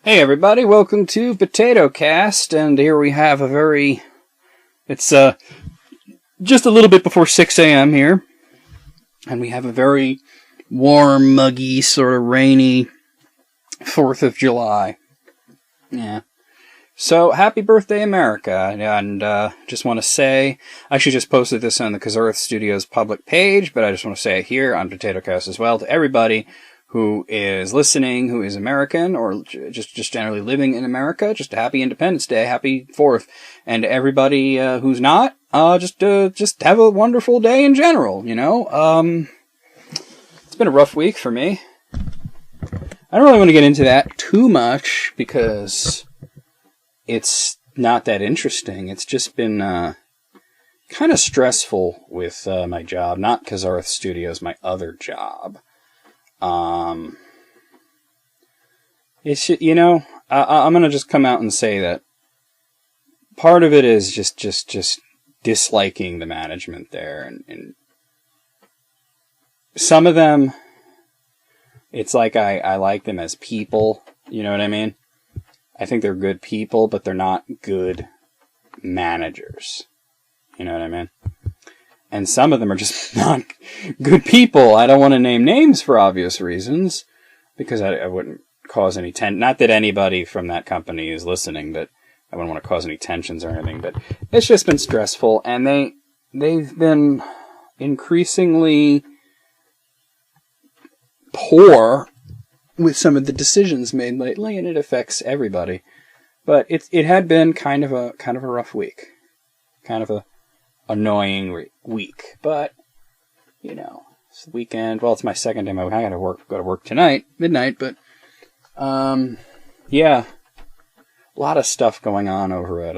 Hey everybody, welcome to POTATOCAST, and here we have it's just a little bit before 6 a.m. here, and we have a very warm, muggy, sort of rainy 4th of July. Yeah. So, happy birthday, America, and just want to say, I actually just posted this on the Kazarth Studios public page, but I just want to say it here on POTATOCAST as well to everybody who is listening, who is American, or just generally living in America. Just a happy Independence Day, happy 4th. And everybody who's not, just have a wonderful day in general, you know? It's been a rough week for me. I don't really want to get into that too much, because it's not that interesting. It's just been kind of stressful with my job. Not Kazarth Studios, my other job. It's, you know, I'm gonna just come out and say that part of it is just disliking the management there, and some of them, it's like I like them as people, you know what I mean? I think they're good people, but they're not good managers, you know what I mean? And some of them are just not good people. I don't want to name names for obvious reasons, because I wouldn't cause any not that anybody from that company is listening, but I wouldn't want to cause any tensions or anything. But it's just been stressful, and they've been increasingly poor with some of the decisions made lately, and it affects everybody. But it had been kind of a rough week, kind of a annoying week, but you know, it's the weekend. Well, it's my second day. I gotta go to work tonight, midnight. But yeah, a lot of stuff going on over at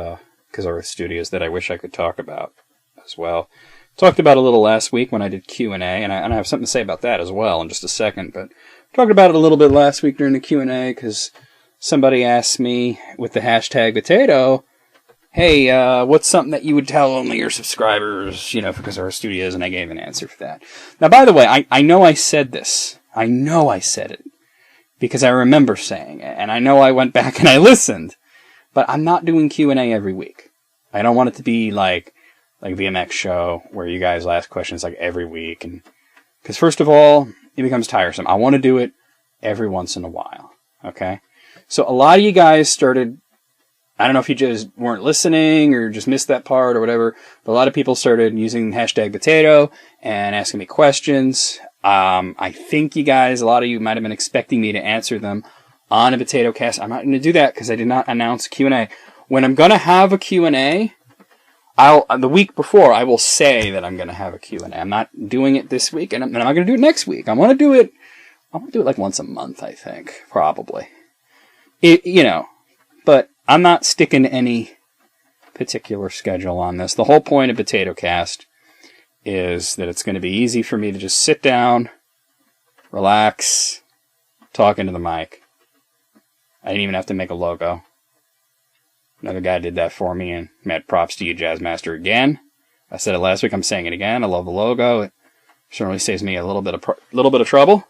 Kazarth Studios that I wish I could talk about as well. Talked about a little last week when I did Q&A, and I have something to say about that as well in just a second. But talked about it a little bit last week during the Q&A because somebody asked me with the hashtag potato, hey, what's something that you would tell only your subscribers, you know, because our studios, and I gave an answer for that. Now, by the way, I know I said this. I know I said it, because I remember saying it, and I know I went back and I listened, but I'm not doing Q&A every week. I don't want it to be like VMX show, where you guys ask questions like every week, and because first of all, it becomes tiresome. I want to do it every once in a while, okay? So a lot of you guys started, I don't know if you just weren't listening or just missed that part or whatever, but a lot of people started using hashtag potato and asking me questions. I think you guys, a lot of you might have been expecting me to answer them on a POTATOCAST. I'm not going to do that because I did not announce a Q&A. When I'm going to have a Q&A, the week before, I will say that I'm going to have a Q&A. I'm not doing it this week, and I'm not going to do it next week. I want to do it like once a month, I think, probably. But I'm not sticking to any particular schedule on this. The whole point of POTATOCAST is that it's going to be easy for me to just sit down, relax, talk into the mic. I didn't even have to make a logo. Another guy did that for me, and mad props to you, Jazzmaster, again. I said it last week, I'm saying it again. I love the logo. It certainly saves me a little bit of trouble.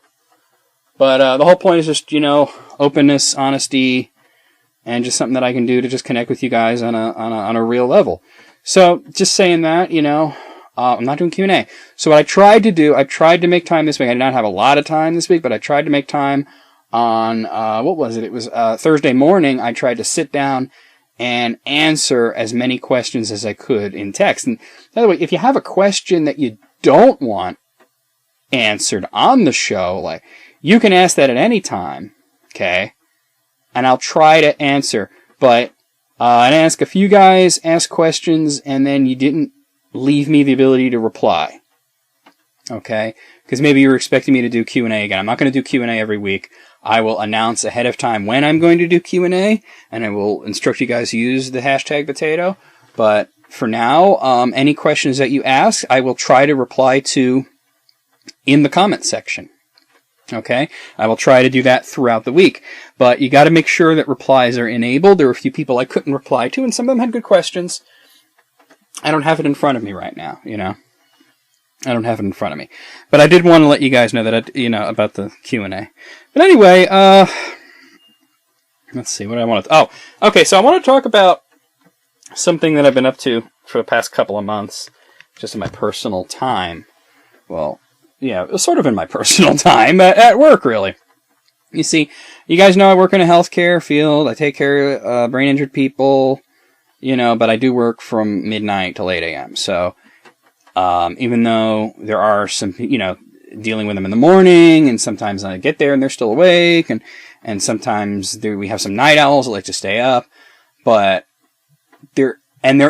But the whole point is just, you know, openness, honesty, and just something that I can do to just connect with you guys on a real level. So, just saying that, you know, I'm not doing Q&A. So what I tried to make time this week. I did not have a lot of time this week, but I tried to make time on, what was it? It was Thursday morning. I tried to sit down and answer as many questions as I could in text. And by the way, if you have a question that you don't want answered on the show, like, you can ask that at any time, okay? And I'll try to answer. But I asked a few guys, asked questions, and then you didn't leave me the ability to reply. Okay? Because maybe you're expecting me to do Q&A again. I'm not going to do Q&A every week. I will announce ahead of time when I'm going to do Q&A, and I will instruct you guys to use the hashtag potato. But for now, any questions that you ask, I will try to reply to in the comment section. Okay? I will try to do that throughout the week. But you got to make sure that replies are enabled. There were a few people I couldn't reply to, and some of them had good questions. I don't have it in front of me right now, you know? I don't have it in front of me. But I did want to let you guys know that, about the Q&A. But anyway, let's see what I want to... Oh, okay, so I want to talk about something that I've been up to for the past couple of months, just in my personal time. Well, yeah, sort of in my personal time, at work, really. You see, you guys know I work in a healthcare field. I take care of brain-injured people, but I do work from midnight till 8 a.m. So, even though there are some, dealing with them in the morning, and sometimes I get there and they're still awake, and sometimes we have some night owls that like to stay up, but there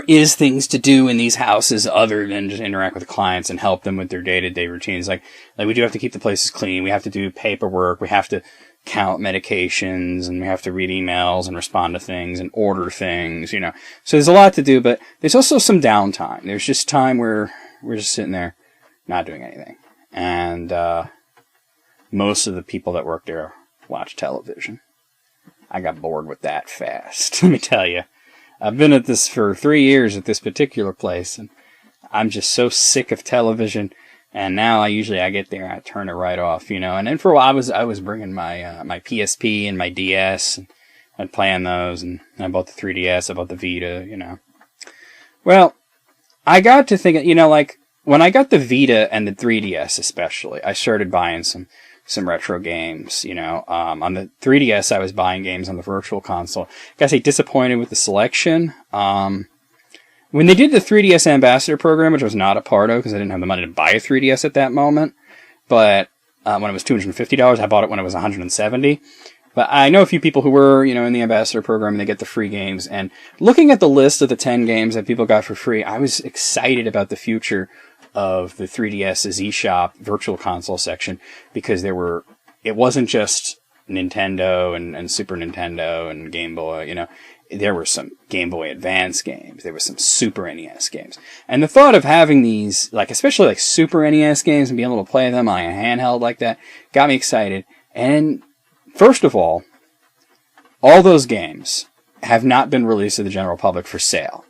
is things to do in these houses other than just interact with the clients and help them with their day-to-day routines. Like we do have to keep the places clean. We have to do paperwork. We have to count medications, and we have to read emails and respond to things and order things, So there's a lot to do, but there's also some downtime. There's just time where we're just sitting there not doing anything. And most of the people that work there watch television. I got bored with that fast, let me tell you. I've been at this for 3 years at this particular place, and I'm just so sick of television. And now I get there, I turn it right off, And then for a while, I was bringing my my PSP and my DS, and I'd play on those. And I bought the 3DS, I bought the Vita, Well, I got to think, like when I got the Vita and the 3DS, especially, I started buying some retro games, On the 3DS, I was buying games on the Virtual Console. I gotta say, disappointed with the selection. When they did the 3DS Ambassador program, which I was not a part of because I didn't have the money to buy a 3DS at that moment, but when it was $250, I bought it when it was $170. But I know a few people who were, in the Ambassador program, and they get the free games. And looking at the list of the 10 games that people got for free, I was excited about the future of the 3DS's eShop Virtual Console section, because it wasn't just Nintendo and Super Nintendo and Game Boy, There were some Game Boy Advance games. There were some Super NES games. And the thought of having these, especially Super NES games and being able to play them on a handheld like that, got me excited. And first of all those games have not been released to the general public for sale.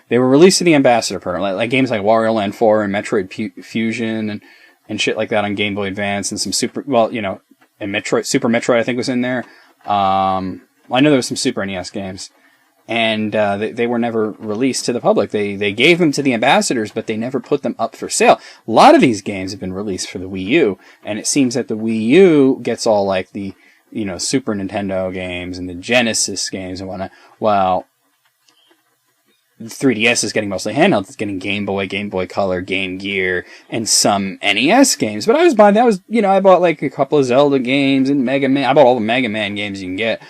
They were released to the Ambassador program, like games like Wario Land 4 and Metroid Fusion and shit like that on Game Boy Advance, and some Super Metroid I think was in there. I know there was some Super NES games. And they were never released to the public. They gave them to the ambassadors, but they never put them up for sale. A lot of these games have been released for the Wii U, and it seems that the Wii U gets all the Super Nintendo games and the Genesis games and whatnot. Well, the 3DS is getting mostly handheld. It's getting Game Boy Color, Game Gear, and some NES games. But I was buying I bought a couple of Zelda games and Mega Man. I bought all the Mega Man games you can get.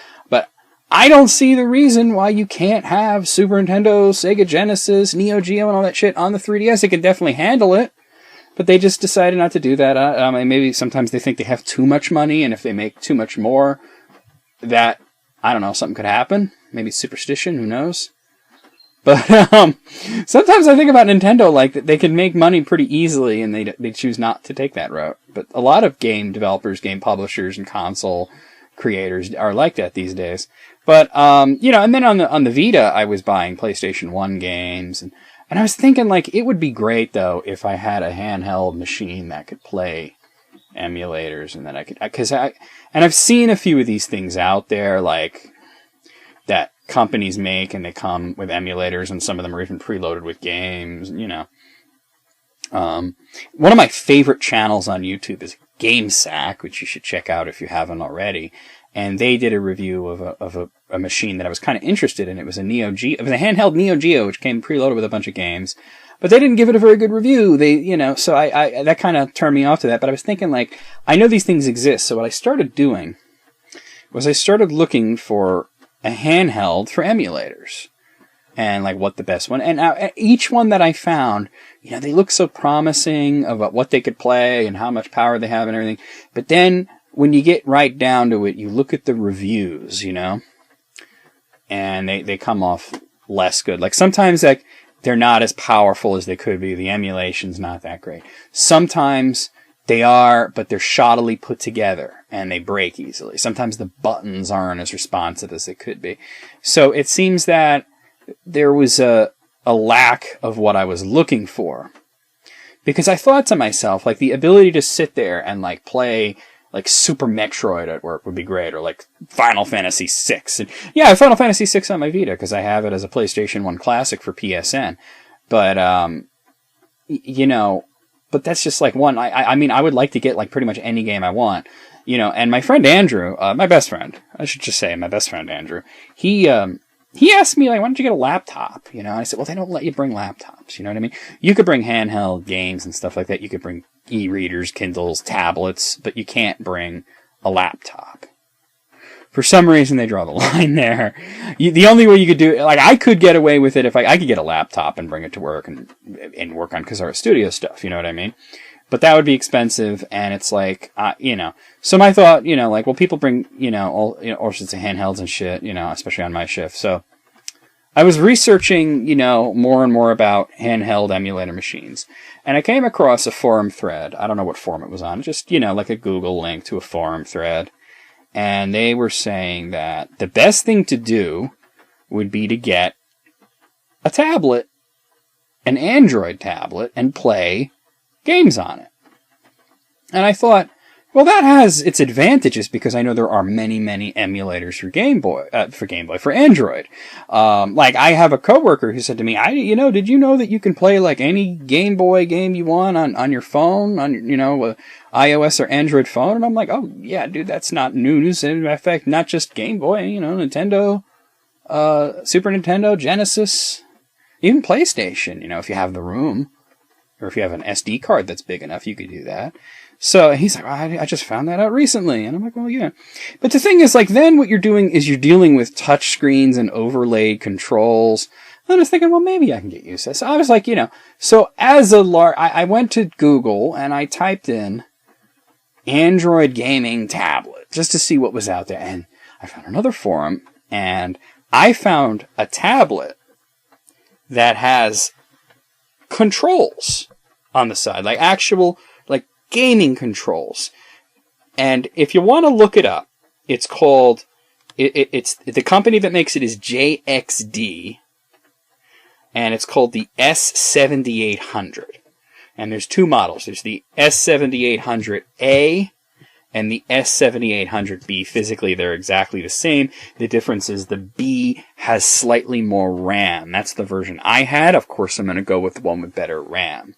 I don't see the reason why you can't have Super Nintendo, Sega Genesis, Neo Geo, and all that shit on the 3DS. It could definitely handle it, but they just decided not to do that. Maybe sometimes they think they have too much money, and if they make too much more, that, I don't know, something could happen. Maybe superstition, who knows? But sometimes I think about Nintendo, that they can make money pretty easily, and they choose not to take that route. But a lot of game developers, game publishers, and console creators are like that these days. But, and then on the Vita, I was buying PlayStation 1 games, and I was thinking, it would be great, though, if I had a handheld machine that could play emulators, and that I've seen a few of these things out there, that companies make, and they come with emulators, and some of them are even preloaded with games, One of my favorite channels on YouTube is GameSack, which you should check out if you haven't already. And they did a review of a machine that I was kind of interested in. It was a handheld Neo Geo, which came preloaded with a bunch of games. But they didn't give it a very good review. So I that kind of turned me off to that. But I was thinking, I know these things exist. So what I started doing was I started looking for a handheld for emulators. And what the best one. And each one that I found, they look so promising about what they could play and how much power they have and everything. But then when you get right down to it, you look at the reviews, and they come off less good. Sometimes they're not as powerful as they could be. The emulation's not that great. Sometimes they are, but they're shoddily put together and they break easily. Sometimes the buttons aren't as responsive as they could be. So it seems that there was a lack of what I was looking for. Because I thought to myself, the ability to sit there and play like Super Metroid at work would be great, or like Final Fantasy VI. And yeah, I have Final Fantasy VI on my Vita because I have it as a PlayStation 1 Classic for PSN. But, you know, but that's just like one. I mean, I would like to get like pretty much any game I want, you know. And my friend Andrew, my best friend, I should just say my best friend Andrew, he asked me, like, why don't you get a laptop? You know, and I said, well, they don't let you bring laptops. You know what I mean? You could bring handheld games and stuff like that. You could bring e-readers, Kindles, tablets, but you can't bring a laptop. For some reason, they draw the line there. The only way you could do it, like, I could get away with it if I could get a laptop and bring it to work and work on Kazara Studio stuff. You know what I mean? But that would be expensive, and it's like, you know. So my thought, you know, like, well, people bring, you know, all sorts of handhelds and shit, you know, especially on my shift. So I was researching, you know, more and more about handheld emulator machines. And I came across a forum thread. I don't know what forum it was on. Just, you know, like a Google link to a forum thread. And they were saying that the best thing to do would be to get a tablet, an Android tablet, and play games on it. And I thought, well, that has its advantages because I know there are many, many emulators for Android. Like, I have a coworker who said to me, did you know that you can play like any Game Boy game you want on your phone, on, you know, iOS or Android phone? And I'm like, oh yeah, dude, that's not news. In fact, not just Game Boy, you know, Nintendo, Super Nintendo, Genesis, even PlayStation, you know, if you have the room. Or if you have an SD card that's big enough, you could do that. So he's like, I just found that out recently. And I'm like, well, yeah. But the thing is, like, then what you're doing is you're dealing with touch screens and overlaid controls. And I was thinking, well, maybe I can get used to this. So I was like, you know, so as I went to Google and I typed in Android gaming tablet just to see what was out there. And I found another forum and I found a tablet that has controls on the side, like actual, like gaming controls. And if you want to look it up, it's called, it's the company that makes it is JXD, and it's called the S7800. And there's two models. There's the S7800A and the S7800B. Physically, they're exactly the same. The difference is the B has slightly more RAM. That's the version I had. Of course, I'm going to go with the one with better RAM.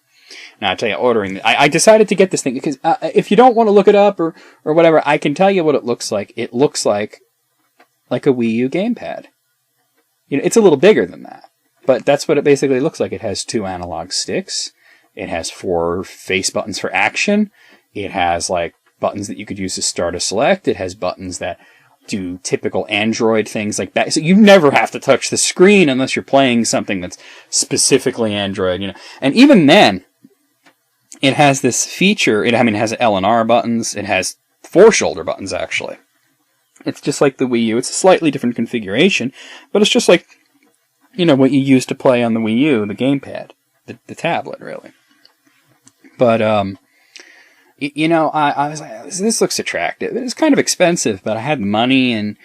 Now, I tell you, I decided to get this thing because if you don't want to look it up or whatever, I can tell you what it looks like. It looks like a Wii U gamepad. You know, it's a little bigger than that, but that's what it basically looks like. It has 2 analog sticks. It has 4 face buttons for action. It has, like, buttons that you could use to start a select. It has buttons that do typical Android things like that. So you never have to touch the screen unless you're playing something that's specifically Android, you know. And even then, it has this feature. It has L and R buttons. It has 4 shoulder buttons, actually. It's just like the Wii U. It's a slightly different configuration, but it's just like, you know, what you used to play on the Wii U, the gamepad, the tablet, really. But, you know, I was like, this looks attractive. It's kind of expensive, but I had money and,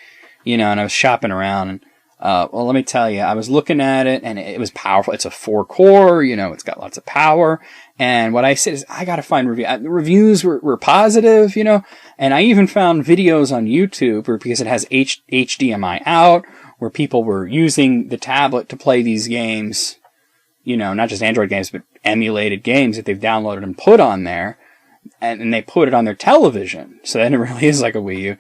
you know, and I was shopping around and, well, let me tell you, I was looking at it and it was powerful. It's a 4-core, you know, it's got lots of power. And what I said is, I gotta find reviews. The reviews were positive, you know, and I even found videos on YouTube because it has HDMI out where people were using the tablet to play these games, you know, not just Android games, but emulated games that they've downloaded and put on there. And they put it on their television. So then it really is like a Wii U.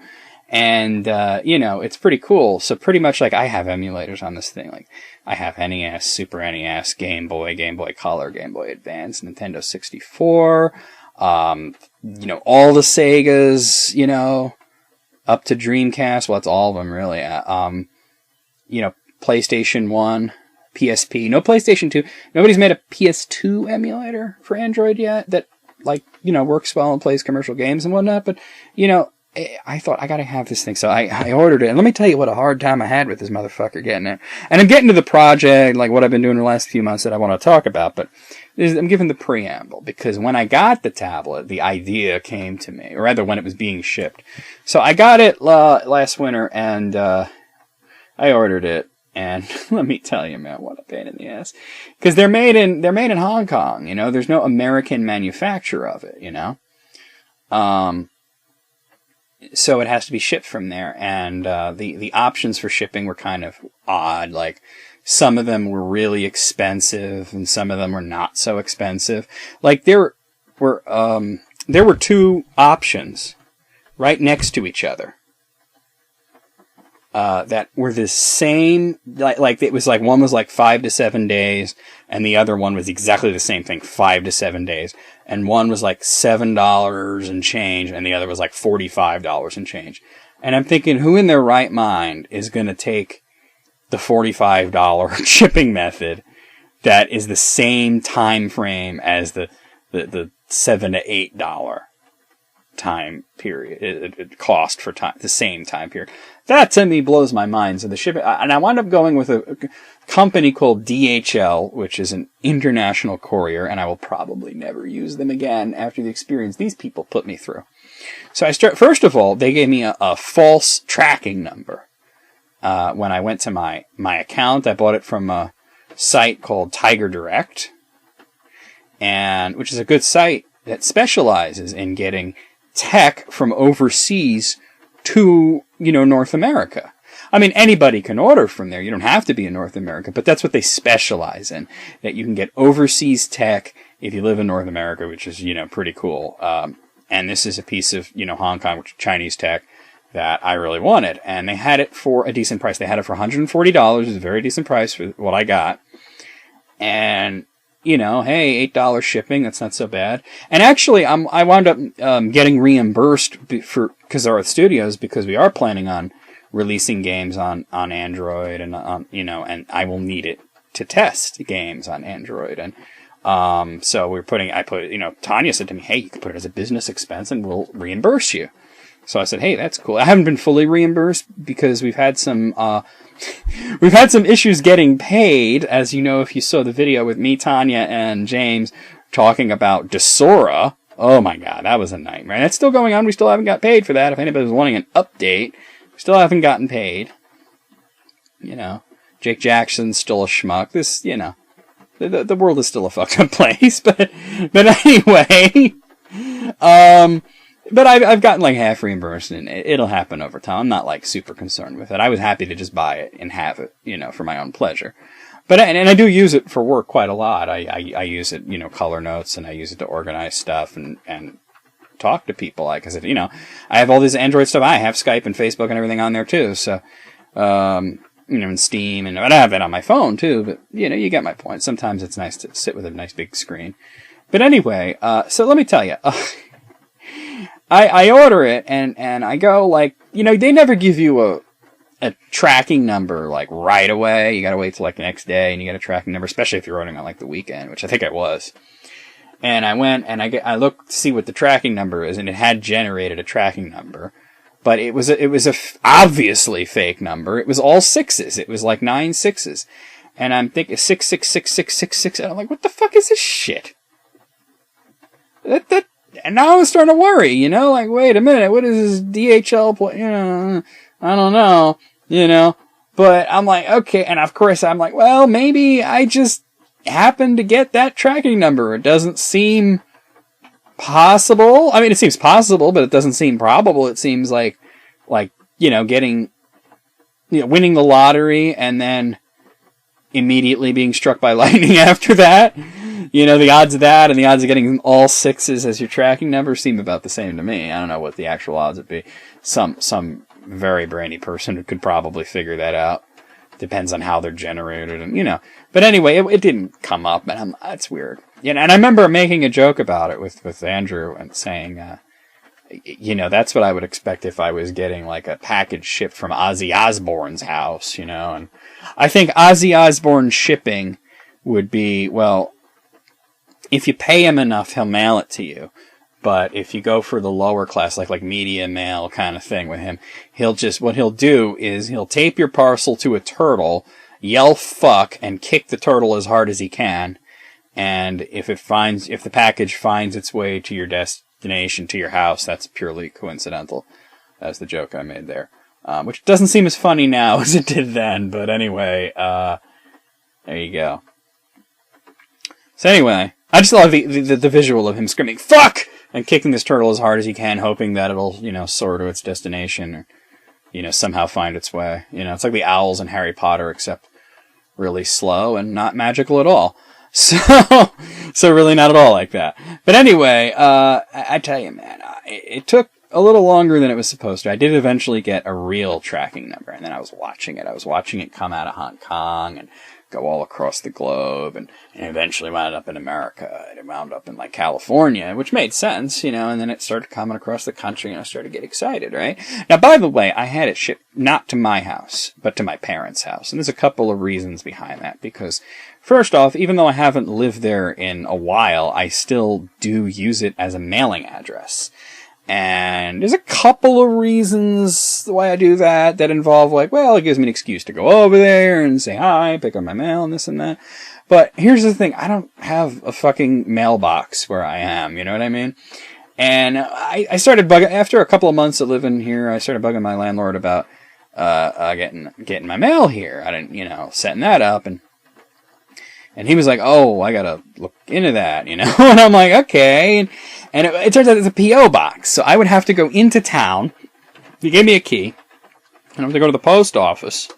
And, you know, it's pretty cool. So pretty much like I have emulators on this thing. Like I have NES, Super NES, Game Boy Color, Game Boy Advance, Nintendo 64, you know, all the Segas, you know, up to Dreamcast. Well, that's all of them really. You know, PlayStation 1, PSP, no PlayStation 2. Nobody's made a PS2 emulator for Android yet that, like, you know, works well and plays commercial games and whatnot. But, you know, I thought, I gotta have this thing. So I ordered it. And let me tell you what a hard time I had with this motherfucker getting it. And I'm getting to the project, like what I've been doing the last few months that I want to talk about. But I'm giving the preamble. Because when I got the tablet, the idea came to me. Or rather, when it was being shipped. So I got it last winter and I ordered it. And let me tell you, man, what a pain in the ass. Because they're made in Hong Kong, you know. There's no American manufacture of it, you know. so it has to be shipped from there. And the options for shipping were kind of odd. Like, some of them were really expensive, and some of them were not so expensive. Like, there were two options right next to each other that were the same. Like it was like, one was like 5 to 7 days, and the other one was exactly the same thing, 5 to 7 days. And one was like $7 and change, and the other was like $45 and change. And I'm thinking, who in their right mind is going to take the $45 shipping method that is the same time frame as the $7 to $8 time period, it cost for time, the same time period? That to me blows my mind. So the shipping, and I wound up going with a company called DHL, which is an international courier, and I will probably never use them again after the experience these people put me through. So first of all, they gave me a false tracking number. When I went to my account, I bought it from a site called Tiger Direct, which is a good site that specializes in getting tech from overseas to, North America. I mean, anybody can order from there. You don't have to be in North America, but that's what they specialize in, that you can get overseas tech if you live in North America, which is, pretty cool. And this is a piece of, Hong Kong, which is Chinese tech, that I really wanted. And they had it for a decent price. They had it for $140, which is a very decent price for what I got. And, hey, $8 shipping, that's not so bad. And actually, I wound up getting reimbursed because of our studios, because we are planning on releasing games on Android, and and I will need it to test games on Android. And so Tanya said to me, hey, you can put it as a business expense and we'll reimburse you. So I said, hey, that's cool. I haven't been fully reimbursed because we've had some issues getting paid. As you know, if you saw the video with me, Tanya, and James talking about Desora. Oh my God, that was a nightmare. And it's still going on. We still haven't got paid for that. If anybody's wanting an update, we still haven't gotten paid. Jake Jackson's still a schmuck. This, the world is still a fucked up place. But anyway, but I've gotten like half reimbursed, and it'll happen over time. I'm not like super concerned with it. I was happy to just buy it and have it, for my own pleasure. But and I do use it for work quite a lot. I use it, color notes, and I use it to organize stuff and talk to people. Like I said, I have all this Android stuff. I have Skype and Facebook and everything on there too. So, and Steam, and I have it on my phone too. But you get my point. Sometimes it's nice to sit with a nice big screen. But anyway, so let me tell you. I order it, and I go, like, they never give you a tracking number, like, right away. You gotta wait till, like, the next day, and you get a tracking number, especially if you're ordering on, like, the weekend, which I think I was. And I went, and I looked to see what the tracking number is, and it had generated a tracking number. But it was a obviously fake number. It was all sixes. It was, like, 9 6s. And I'm thinking, 6666666, and I'm like, what the fuck is this shit? And now I was starting to worry, like, wait a minute, what is this DHL, I don't know, but I'm like, okay, and of course I'm like, well, maybe I just happened to get that tracking number. It doesn't seem possible. I mean, it seems possible, but it doesn't seem probable. It seems like, getting, winning the lottery and then immediately being struck by lightning after that. The odds of that and the odds of getting all 6s as your tracking number seem about the same to me. I don't know what the actual odds would be. Some very brainy person could probably figure that out. Depends on how they're generated, and But anyway, it didn't come up, and that's weird. And I remember making a joke about it with Andrew and saying, that's what I would expect if I was getting like a package shipped from Ozzy Osbourne's house, And I think Ozzy Osbourne shipping would be, well, if you pay him enough, he'll mail it to you. But if you go for the lower class, like media mail kind of thing with him, what he'll do is he'll tape your parcel to a turtle, yell fuck, and kick the turtle as hard as he can. And if the package finds its way to your destination, to your house, that's purely coincidental. That's the joke I made there. Which doesn't seem as funny now as it did then, but anyway, there you go. So anyway, I just love the visual of him screaming, fuck! And kicking this turtle as hard as he can, hoping that it'll, soar to its destination or, somehow find its way. It's like the owls in Harry Potter, except really slow and not magical at all. So really not at all like that. But anyway, I tell you, man, it took a little longer than it was supposed to. I did eventually get a real tracking number, and then I was watching it. I was watching it come out of Hong Kong and go all across the globe, and eventually wound up in America. It wound up in, like, California, which made sense, and then it started coming across the country, and I started to get excited, right? Now, by the way, I had it shipped not to my house, but to my parents' house, and there's a couple of reasons behind that, because first off, even though I haven't lived there in a while, I still do use it as a mailing address. And there's a couple of reasons why I do that involve, like, well, it gives me an excuse to go over there and say hi, pick up my mail and this and that. But here's the thing, I don't have a fucking mailbox where I am, you know what I mean? And I started bugging, after a couple of months of living here, I started bugging my landlord about getting my mail here. I didn't, setting that up, and he was like, oh, I gotta look into that, and I'm like, okay. And it turns out it's a P.O. box. So I would have to go into town. He gave me a key. And I have to go to the post office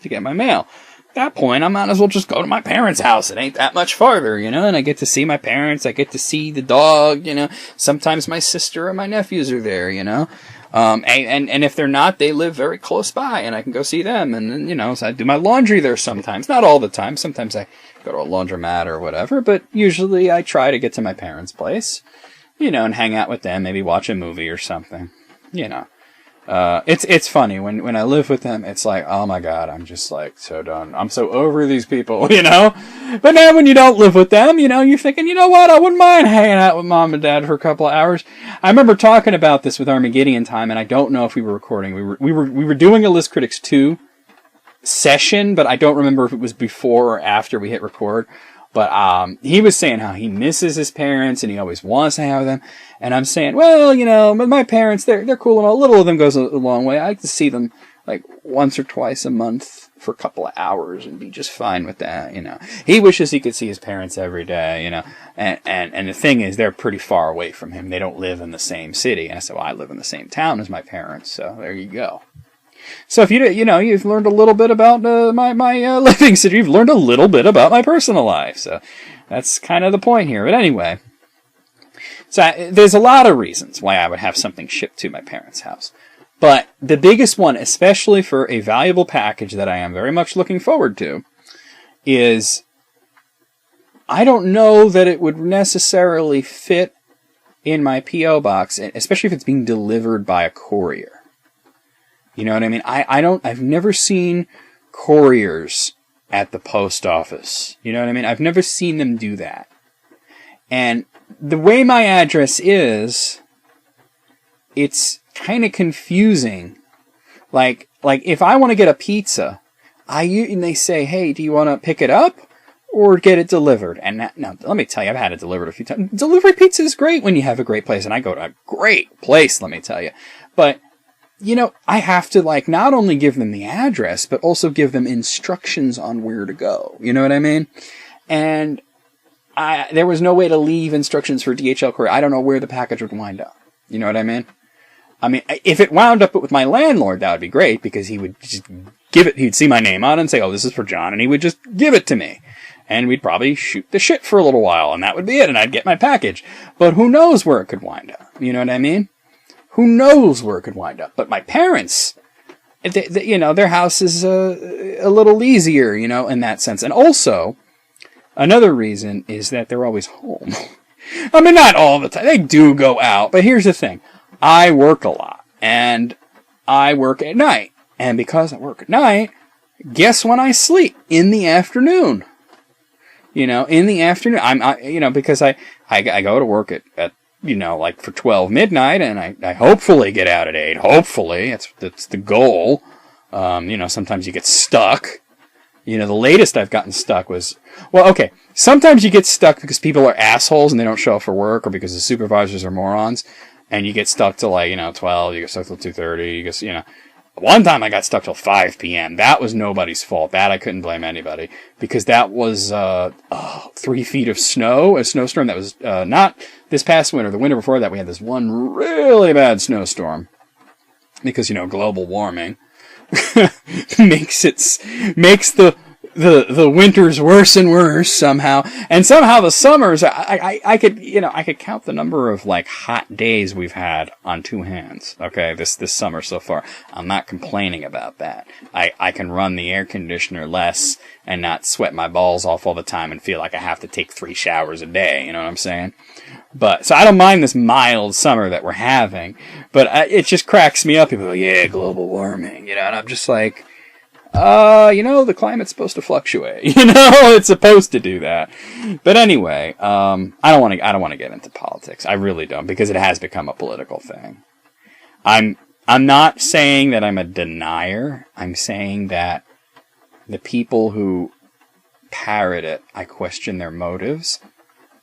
to get my mail. At that point, I might as well just go to my parents' house. It ain't that much farther, and I get to see my parents. I get to see the dog, Sometimes my sister or my nephews are there, And if they're not, they live very close by, and I can go see them. And then, so I do my laundry there sometimes. Not all the time. Sometimes I go to a laundromat or whatever, but usually I try to get to my parents' place, and hang out with them, maybe watch a movie or something, It's funny. When I live with them, it's like, oh my God, I'm just like so done. I'm so over these people, But now when you don't live with them, you're thinking, you know what? I wouldn't mind hanging out with mom and dad for a couple of hours. I remember talking about this with Armageddon time, and I don't know if we were recording. We were doing a List Critics 2 session, but I don't remember if it was before or after we hit record. But he was saying how he misses his parents and he always wants to hang with them. And I'm saying, well, my parents, they're cool and all. Little of them goes a long way. I like to see them like once or twice a month for a couple of hours and be just fine with that, He wishes he could see his parents every day, And the thing is, they're pretty far away from him. They don't live in the same city. And I said, well, I live in the same town as my parents, so there you go. So if you've learned a little bit about my living situation, you've learned a little bit about my personal life. So that's kind of the point here. But anyway, so there's a lot of reasons why I would have something shipped to my parents' house. But the biggest one, especially for a valuable package that I am very much looking forward to, is I don't know that it would necessarily fit in my P.O. box, especially if it's being delivered by a courier. You know what I mean? I've never seen couriers at the post office. You know what I mean? I've never seen them do that. And the way my address is, it's kind of confusing. Like if I want to get a pizza, and they say, hey, do you want to pick it up or get it delivered? And now, let me tell you, I've had it delivered a few times. Delivery pizza is great when you have a great place, and I go to a great place, let me tell you. But I have to not only give them the address, but also give them instructions on where to go. You know what I mean? And there was no way to leave instructions for DHL courier. I don't know where the package would wind up. You know what I mean? If it wound up with my landlord, that would be great, because he would just give it, he'd see my name on it and say, oh, this is for John, and he would just give it to me. And we'd probably shoot the shit for a little while, and that would be it, and I'd get my package. But who knows where it could wind up? You know what I mean? Who knows where it could wind up? But my parents, their house is a little easier, in that sense. And also, another reason is that they're always home. Not all the time. They do go out. But here's the thing. I work a lot. And I work at night. And because I work at night, guess when I sleep? In the afternoon. In the afternoon. Because I go to work at for 12 midnight, and I hopefully get out at 8. Hopefully. That's the goal. Sometimes you get stuck. The latest I've gotten stuck was, sometimes you get stuck because people are assholes and they don't show up for work, or because the supervisors are morons, and you get stuck till 12, you get stuck till 2:30, One time I got stuck till 5 p.m. That was nobody's fault. That I couldn't blame anybody. Because that was 3 feet of snow, a snowstorm that was not this past winter. The winter before that, we had this one really bad snowstorm. Because, global warming makes the winters worse and worse somehow. And somehow the summers, I could count the number of hot days we've had on 2 hands. Okay, this summer so far. I'm not complaining about that. I can run the air conditioner less and not sweat my balls off all the time and feel like I have to take 3 showers a day. You know what I'm saying? So I don't mind this mild summer that we're having, but it just cracks me up. People go, yeah, global warming, and I'm just like, the climate's supposed to fluctuate. It's supposed to do that. But anyway, I don't want to get into politics. I really don't, because it has become a political thing. I'm not saying that I'm a denier. I'm saying that the people who parrot it, I question their motives,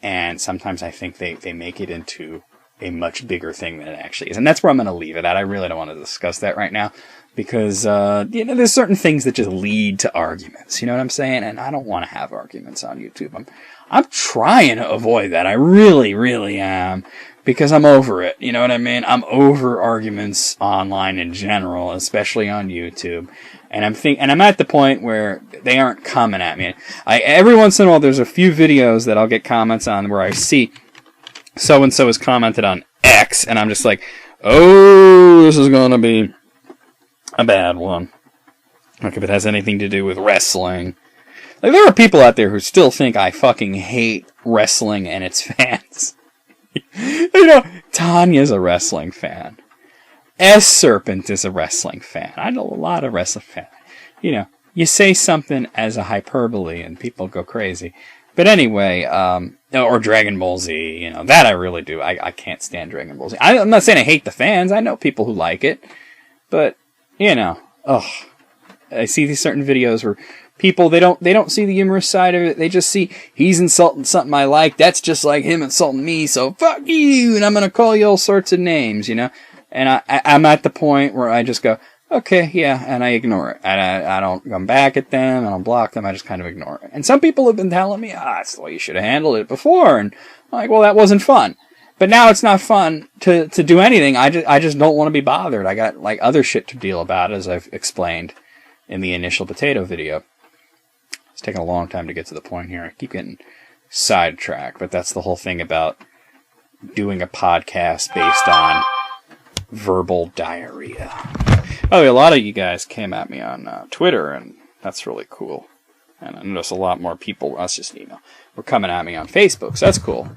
and sometimes I think they make it into a much bigger thing than it actually is. And that's where I'm going to leave it at. I really don't want to discuss that right now. Because, there's certain things that just lead to arguments. You know what I'm saying? And I don't want to have arguments on YouTube. I'm trying to avoid that. I really, really am. Because I'm over it. You know what I mean? I'm over arguments online in general, especially on YouTube. And I'm at the point where they aren't coming at me. Every once in a while, there's a few videos that I'll get comments on where I see so-and-so has commented on X, and I'm just like, oh, this is gonna be a bad one. Like if it has anything to do with wrestling. There are people out there who still think I fucking hate wrestling and its fans. Tanya's a wrestling fan. S-Serpent is a wrestling fan. I know a lot of wrestling fans. You say something as a hyperbole and people go crazy. But anyway, or Dragon Ball Z, that I really do. I can't stand Dragon Ball Z. I'm not saying I hate the fans. I know people who like it. But, I see these certain videos where people, they don't see the humorous side of it. They just see, he's insulting something I like. That's just like him insulting me. So fuck you. And I'm going to call you all sorts of names, And I'm at the point where I just go, okay, yeah, and I ignore it. And I don't come back at them, I don't block them, I just kind of ignore it. And some people have been telling me, that's the way you should have handled it before. And I'm like, well, that wasn't fun. But now it's not fun to do anything. I just don't want to be bothered. I got other shit to deal about, as I've explained in the initial potato video. It's taking a long time to get to the point here. I keep getting sidetracked, but that's the whole thing about doing a podcast based on verbal diarrhea. Oh, a lot of you guys came at me on Twitter, and that's really cool. And I noticed a lot more people, were coming at me on Facebook, so that's cool.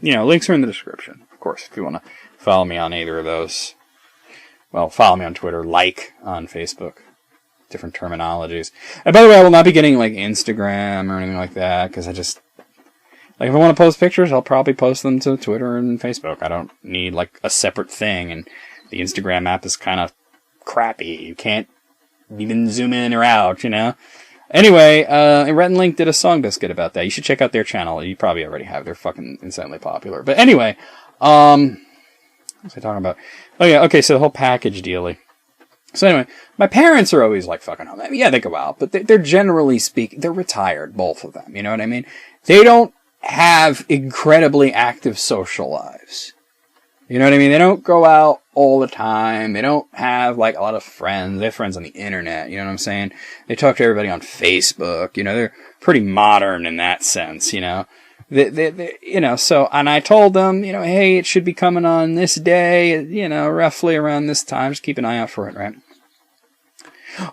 Links are in the description, of course, if you want to follow me on either of those. Well, follow me on Twitter, on Facebook. Different terminologies. And by the way, I will not be getting, Instagram or anything like that, because I just... if I want to post pictures, I'll probably post them to Twitter and Facebook. I don't need, a separate thing, and the Instagram app is kind of crappy. You can't even zoom in or out, Anyway, Rhett and Link did a song biscuit about that. You should check out their channel. You probably already have. They're fucking insanely popular. But anyway, what was I talking about? Oh yeah, okay, so the whole package dealy. So anyway, my parents are always fucking home. Yeah, they go out, but they're generally speaking, they're retired, both of them. You know what I mean? They don't have incredibly active social lives. You know what I mean? They don't go out all the time. They don't have, a lot of friends. They have friends on the internet. You know what I'm saying? They talk to everybody on Facebook. They're pretty modern in that sense, So, and I told them, hey, it should be coming on this day, roughly around this time. Just keep an eye out for it, right?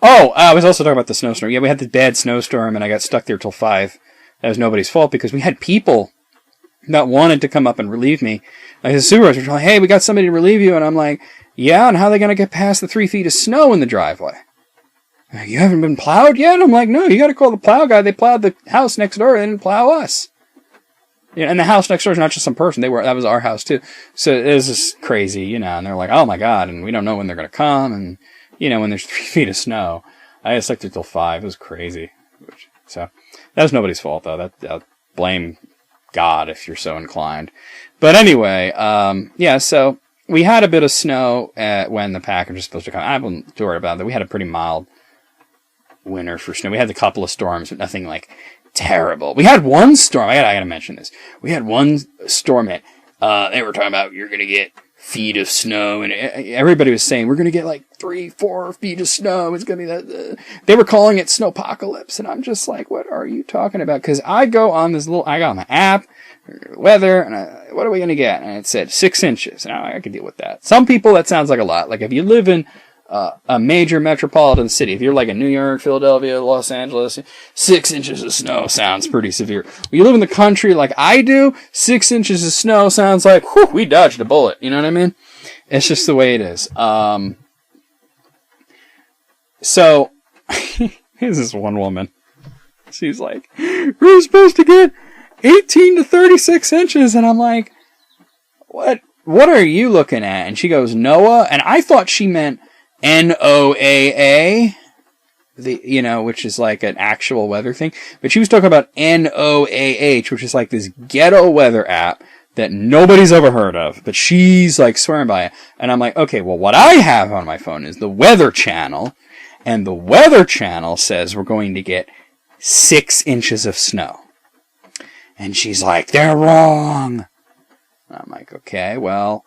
Oh, I was also talking about the snowstorm. Yeah, we had this bad snowstorm, and I got stuck there till 5. That was nobody's fault, because we had people that wanted to come up and relieve me. The supervisors were like, hey, we got somebody to relieve you. And I'm like, yeah, and how are they going to get past the 3 feet of snow in the driveway? Like, you haven't been plowed yet? I'm like, no, you got to call the plow guy. They plowed the house next door. They didn't plow us. And the house next door is not just some person. That was our house, too. So it was just crazy, And they're like, oh, my God. And we don't know when they're going to come. And, when there's 3 feet of snow. I got stuck there till 5. It was crazy. So that was nobody's fault, though. I'll blame God if you're so inclined. But anyway, so we had a bit of snow when the package was supposed to come. I wasn't worried about that. We had a pretty mild winter for snow. We had a couple of storms, but nothing like terrible. We had one storm. I gotta mention this. We had one storm hit. They were talking about you're gonna get feet of snow, and everybody was saying we're gonna get like 3-4 feet of snow. It's gonna be that. They were calling it snowpocalypse, and I'm just like, what are you talking about? Because I got on the app, weather, and what are we gonna get? And it said 6 inches. And I could deal with that. Some people that sounds like a lot. Like if you live in a major metropolitan city, if you're like in New York, Philadelphia, Los Angeles, 6 inches of snow sounds pretty severe. When you live in the country like I do, 6 inches of snow sounds like, whew, we dodged a bullet. You know what I mean? It's just the way it is. So, here's this one woman. She's like, we're supposed to get 18 to 36 inches. And I'm like, what are you looking at? And she goes, NOAA. And I thought she meant NOAA, which is like an actual weather thing. But she was talking about NOAH, which is like this ghetto weather app that nobody's ever heard of. But she's like swearing by it. And I'm like, okay, well, what I have on my phone is the Weather Channel. And the Weather Channel says we're going to get 6 inches of snow. And she's like, they're wrong. And I'm like, okay, well,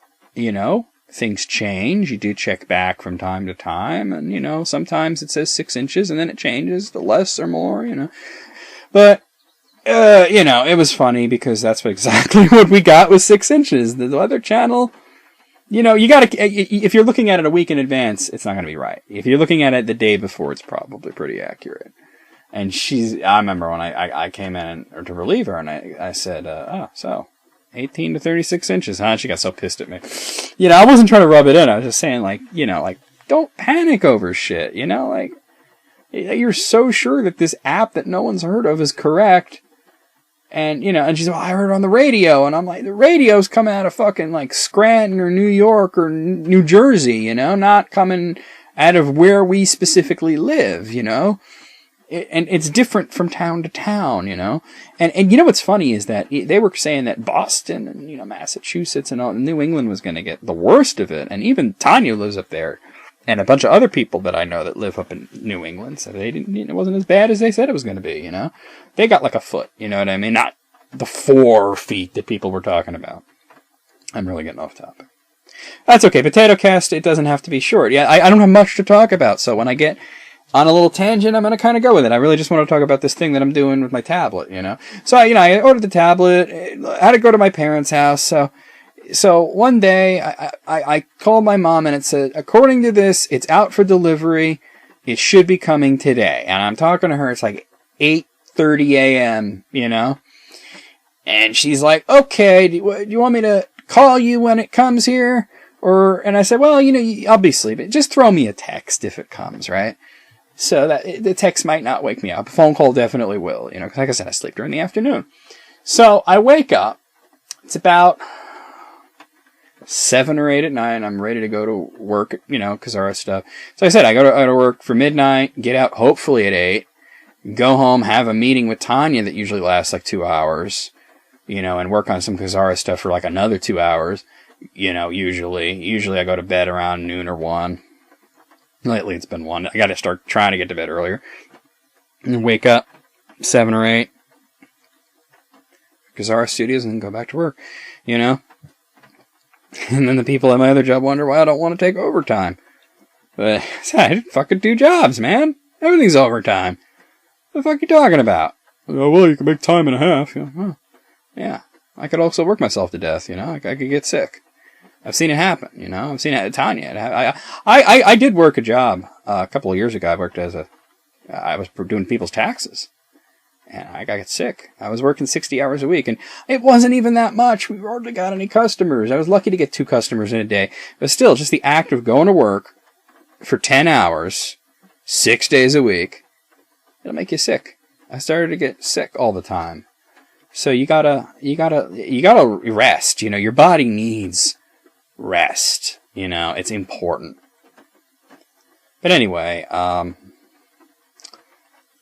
things change. You do check back from time to time. And, sometimes it says 6 inches and then it changes to less or more, But, it was funny because that's exactly what we got was 6 inches. The Weather Channel, you gotta, if you're looking at it a week in advance, it's not going to be right. If you're looking at it the day before, it's probably pretty accurate. And I remember when I came in to relieve her and I said, so 18 to 36 inches, huh? She got so pissed at me. I wasn't trying to rub it in. I was just saying, don't panic over shit. You're so sure that this app that no one's heard of is correct. And, and she's like, I heard it on the radio. And I'm like, the radio's coming out of fucking, Scranton or New York or New Jersey, not coming out of where we specifically live, And it's different from town to town, And what's funny is that they were saying that Boston and, Massachusetts and all, New England was going to get the worst of it. And even Tanya lives up there. And a bunch of other people that I know that live up in New England said it wasn't as bad as they said it was going to be, They got like a foot, you know what I mean? Not the 4 feet that people were talking about. I'm really getting off topic. That's okay. POTATOCAST, it doesn't have to be short. Yeah, I don't have much to talk about, so when I get on a little tangent, I'm going to kind of go with it. I really just want to talk about this thing that I'm doing with my tablet, So, I ordered the tablet. I had to go to my parents' house. So one day, I called my mom and it said, according to this, it's out for delivery. It should be coming today. And I'm talking to her. It's like 8:30 a.m., And she's like, okay, do you want me to call you when it comes here? And I said, well, I'll be sleeping. Just throw me a text if it comes, right? So that the text might not wake me up. A phone call definitely will, because like I said, I sleep during the afternoon. So I wake up. It's about 7 or 8 at night, and I'm ready to go to work, Kazara stuff. So I said, I go to work for midnight, get out hopefully at 8, go home, have a meeting with Tanya that usually lasts like 2 hours, and work on some Kazara stuff for like another 2 hours, usually. Usually I go to bed around noon or 1. Lately it's been 1. I got to start trying to get to bed earlier. And wake up 7 or 8. Kazara Studios and then go back to work, And then the people at my other job wonder why I don't want to take overtime. But I fucking 2 jobs, man. Everything's overtime. What the fuck are you talking about? Oh, well, you can make time and a half. Yeah. I could also work myself to death, I could get sick. I've seen it happen, I've seen it at Tanya. I did work a job a couple of years ago. I worked I was doing people's taxes. And I got sick. I was working 60 hours a week, and it wasn't even that much. We hardly got any customers. I was lucky to get 2 customers in a day. But still, just the act of going to work for 10 hours, 6 days a week, it'll make you sick. I started to get sick all the time. So you gotta rest. Your body needs rest. It's important. But anyway,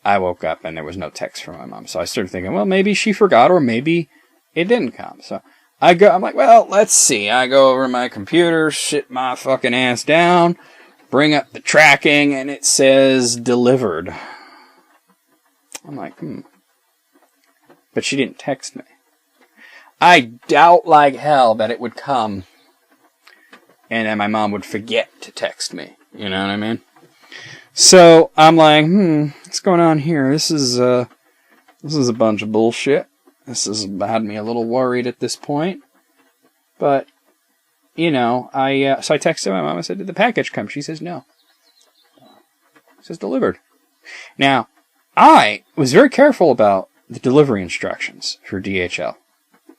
I woke up and there was no text from my mom. So I started thinking, well, maybe she forgot or maybe it didn't come. So I'm like, well, let's see. I go over to my computer, sit my fucking ass down, bring up the tracking, and it says delivered. I'm like, But she didn't text me. I doubt like hell that it would come and then my mom would forget to text me. You know what I mean? So I'm like, what's going on here? This is a bunch of bullshit. This has had me a little worried at this point. But, so I texted my mom. I said, did the package come? She says, no. It says delivered. Now, I was very careful about the delivery instructions for DHL.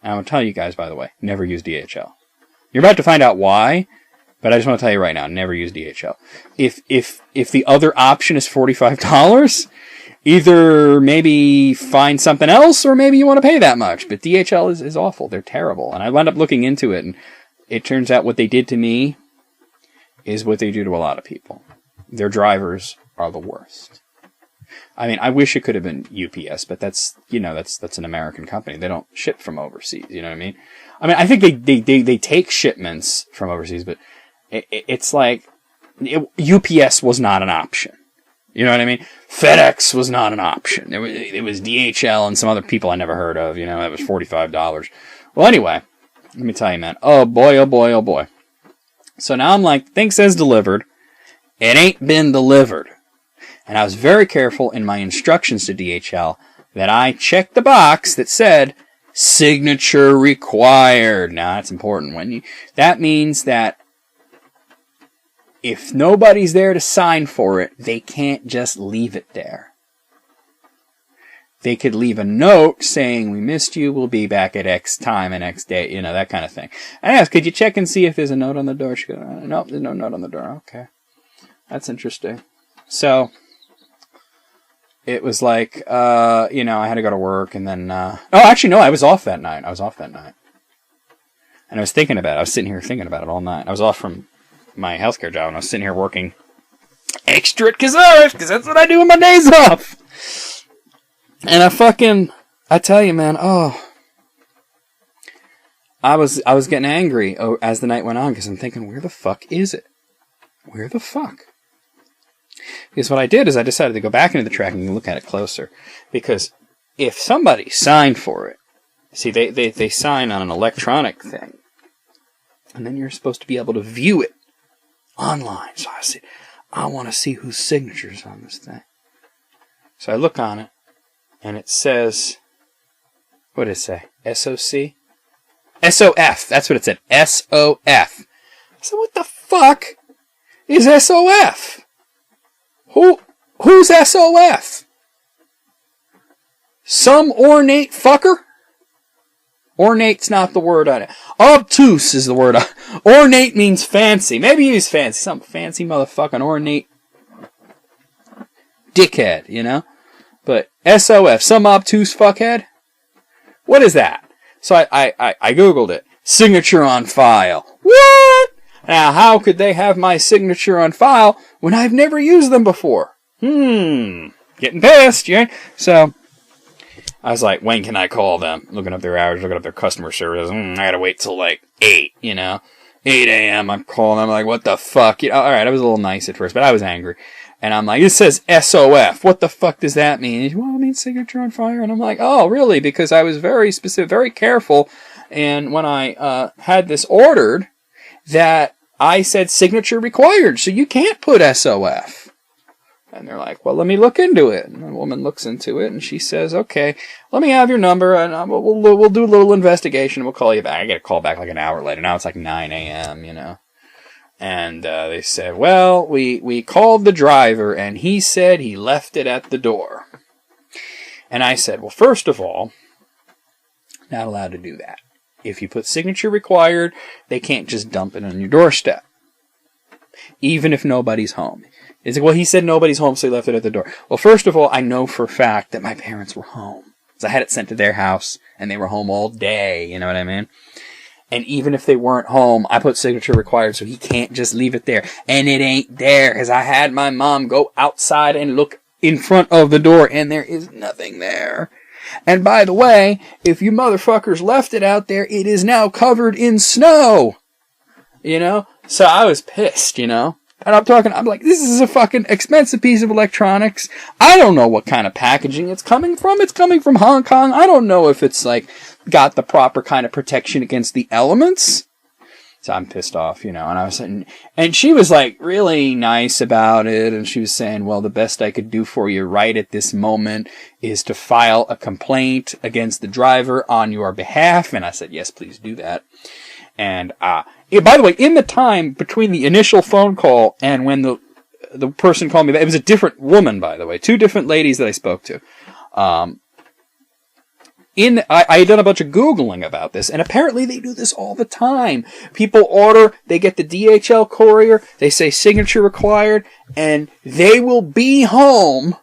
And I'm going to tell you guys, by the way, never use DHL. You're about to find out why, but I just want to tell you right now, never use DHL. If the other option is $45, either maybe find something else or maybe you want to pay that much. But DHL is awful. They're terrible. And I wound up looking into it, and it turns out what they did to me is what they do to a lot of people. Their drivers are the worst. I mean, I wish it could have been UPS, but that's an American company. They don't ship from overseas. You know what I mean? I mean, I think they take shipments from overseas, but it's like UPS was not an option. You know what I mean? FedEx was not an option. It was DHL and some other people I never heard of. That was $45. Well, anyway, let me tell you, man. Oh boy, oh boy, oh boy. So now I'm like, thing says delivered. It ain't been delivered. And I was very careful in my instructions to DHL that I checked the box that said signature required. Now that's important. That means that if nobody's there to sign for it, they can't just leave it there. They could leave a note saying, we missed you, we'll be back at X time and X day, that kind of thing. I asked, could you check and see if there's a note on the door? She goes, nope, there's no note on the door. Okay. That's interesting. So, it was like, I had to go to work and then, I was off that night. And I was thinking about it. I was sitting here thinking about it all night. I was off from my healthcare job, and I was sitting here working extra at Kazarish, because that's what I do on my days off. And I tell you, man, I was getting angry as the night went on, because I'm thinking, where the fuck is it? Where the fuck? Because what I did is I decided to go back into the tracking and look at it closer. Because if somebody signed for it, see, they sign on an electronic thing, and then you're supposed to be able to view it online. So I said, I want to see whose signature's on this thing. So I look on it, and it says, what did it say? SOC? SOF. That's what it said. SOF. I said, what the fuck is SOF? Who's SOF? Some ornate fucker? Ornate's not the word on it. Obtuse is the word. Ornate means fancy. Maybe he's fancy. Some fancy motherfucking ornate dickhead, But SOF, some obtuse fuckhead? What is that? So I Googled it. Signature on file. What? Now, how could they have my signature on file when I've never used them before? Getting pissed, yeah? So I was like, when can I call them? Looking up their hours, looking up their customer service. I gotta wait till 8, 8 a.m. I'm calling them, like, what the fuck? Alright, I was a little nice at first, but I was angry. And I'm like, it says SOF. What the fuck does that mean? He said, well, it means signature on fire. And I'm like, oh, really? Because I was very specific, very careful. And when I had this ordered, that I said signature required. So you can't put SOF. And they're like, well, let me look into it. And the woman looks into it, and she says, okay, let me have your number, and we'll do a little investigation, and we'll call you back. I get a call back like an hour later. Now it's like 9 a.m., And they said, well, we called the driver, and he said he left it at the door. And I said, well, first of all, not allowed to do that. If you put signature required, they can't just dump it on your doorstep, even if nobody's home. It's like, well, he said nobody's home, so he left it at the door. Well, first of all, I know for a fact that my parents were home. So I had it sent to their house, and they were home all day, you know what I mean? And even if they weren't home, I put signature required, so he can't just leave it there. And it ain't there, because I had my mom go outside and look in front of the door, and there is nothing there. And by the way, if you motherfuckers left it out there, it is now covered in snow. You know? So I was pissed, you know? And I'm like, this is a fucking expensive piece of electronics. I don't know what kind of packaging it's coming from. It's coming from Hong Kong. I don't know if it's like got the proper kind of protection against the elements. So I'm pissed off, you know, and I was saying, and she was like really nice about it. And she was saying, well, the best I could do for you right at this moment is to file a complaint against the driver on your behalf. And I said, yes, please do that. And, by the way, in the time between the initial phone call and when the person called me back, it was a different woman, by the way, 2 different ladies that I spoke to. I had done a bunch of Googling about this, and apparently they do this all the time. People order, they get the DHL courier, they say signature required, and they will be home,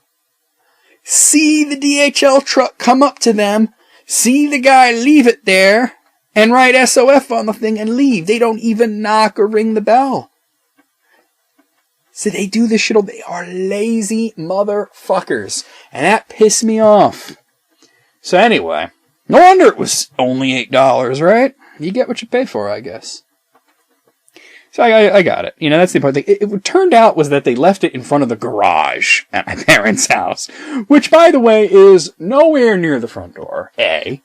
see the DHL truck come up to them, see the guy leave it there, and write SOF on the thing and leave. They don't even knock or ring the bell. So they do this shit. They are lazy motherfuckers. And that pissed me off. So anyway, no wonder it was only $8, right? You get what you pay for, I guess. So I got it. You know, that's the important thing. It turned out was that they left it in front of the garage at my parents' house. Which, by the way, is nowhere near the front door, A.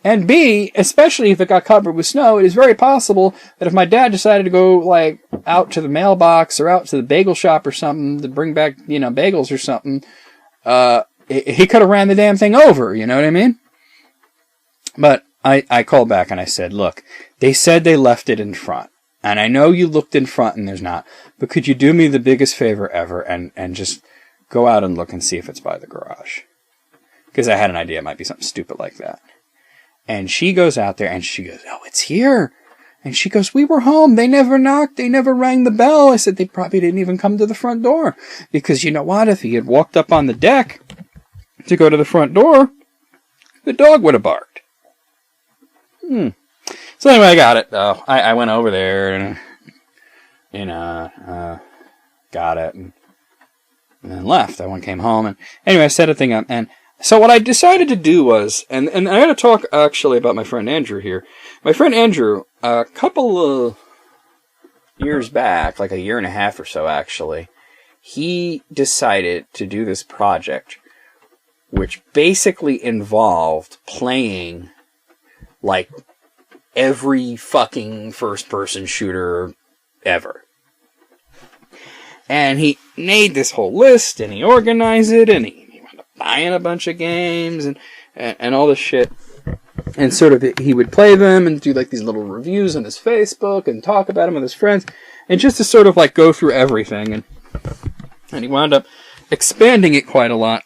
And B, especially if it got covered with snow, it is very possible that if my dad decided to go, like, out to the mailbox or out to the bagel shop or something to bring back, you know, bagels or something, he could have ran the damn thing over, you know what I mean? But I called back and I said, look, they said they left it in front. And I know you looked in front and there's not, but could you do me the biggest favor ever and just go out and look and see if it's by the garage? Because I had an idea it might be something stupid like that. And she goes out there and she goes, oh, it's here. And she goes, we were home. They never knocked. They never rang the bell. I said, they probably didn't even come to the front door. Because you know what? If he had walked up on the deck to go to the front door, the dog would have barked. So anyway, I got it, though. I went over there and, you know, got it and then left. I came home and anyway, I set a thing up and so what I decided to do was, and I got to talk actually about my friend Andrew here. My friend Andrew, a couple of years back, like a year and a half or so actually, he decided to do this project, which basically involved playing like every fucking first-person shooter ever. And he made this whole list, and he organized it, and he buying a bunch of games and all this shit. And sort of he would play them and do like these little reviews on his Facebook and talk about them with his friends. And just to sort of like go through everything. And he wound up expanding it quite a lot.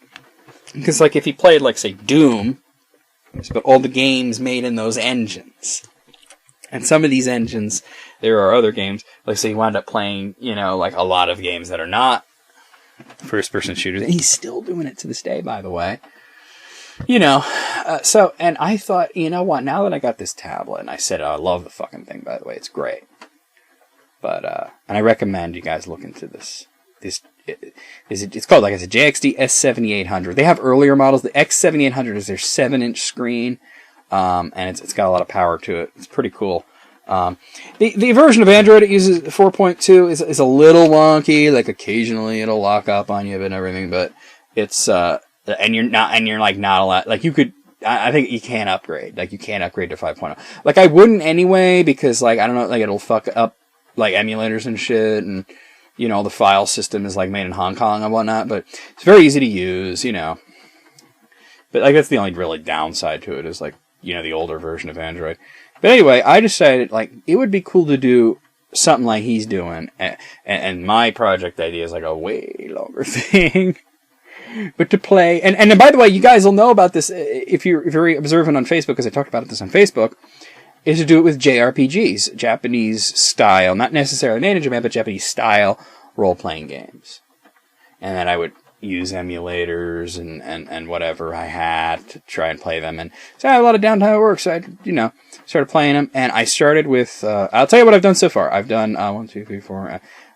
Because like if he played like say Doom, but all the games made in those engines. And some of these engines, there are other games. Like say he wound up playing, you know, like a lot of games that are not first-person shooters. And he's still doing it to this day, by the way. You know, and I thought, you know what, now that I got this tablet, and I said, I love the fucking thing, by the way, it's great. But, and I recommend you guys look into this. It's called, like I said, JXD S7800. They have earlier models. The X7800 is their 7-inch screen, and it's got a lot of power to it. It's pretty cool. The version of Android it uses 4.2 is a little wonky. Like occasionally it'll lock up on you and everything, but it's and you're like not a lot. Like you could, I think you can't upgrade. Like you can't upgrade to 5.0. Like I wouldn't anyway because like I don't know, like it'll fuck up like emulators and shit, and you know the file system is like made in Hong Kong and whatnot. But it's very easy to use, you know. But like that's the only really downside to it is like you know the older version of Android. But anyway, I decided, like, it would be cool to do something like he's doing. And my project idea is, like, a way longer thing. But to play... And by the way, you guys will know about this if you're very observant on Facebook, because I talked about this on Facebook, is to do it with JRPGs, Japanese style, not necessarily made in Japan, but Japanese style role-playing games. And then I would use emulators and whatever I had to try and play them. And so I had a lot of downtime at work, so I, you know, started playing them. And I started with, I'll tell you what I've done so far. I've done,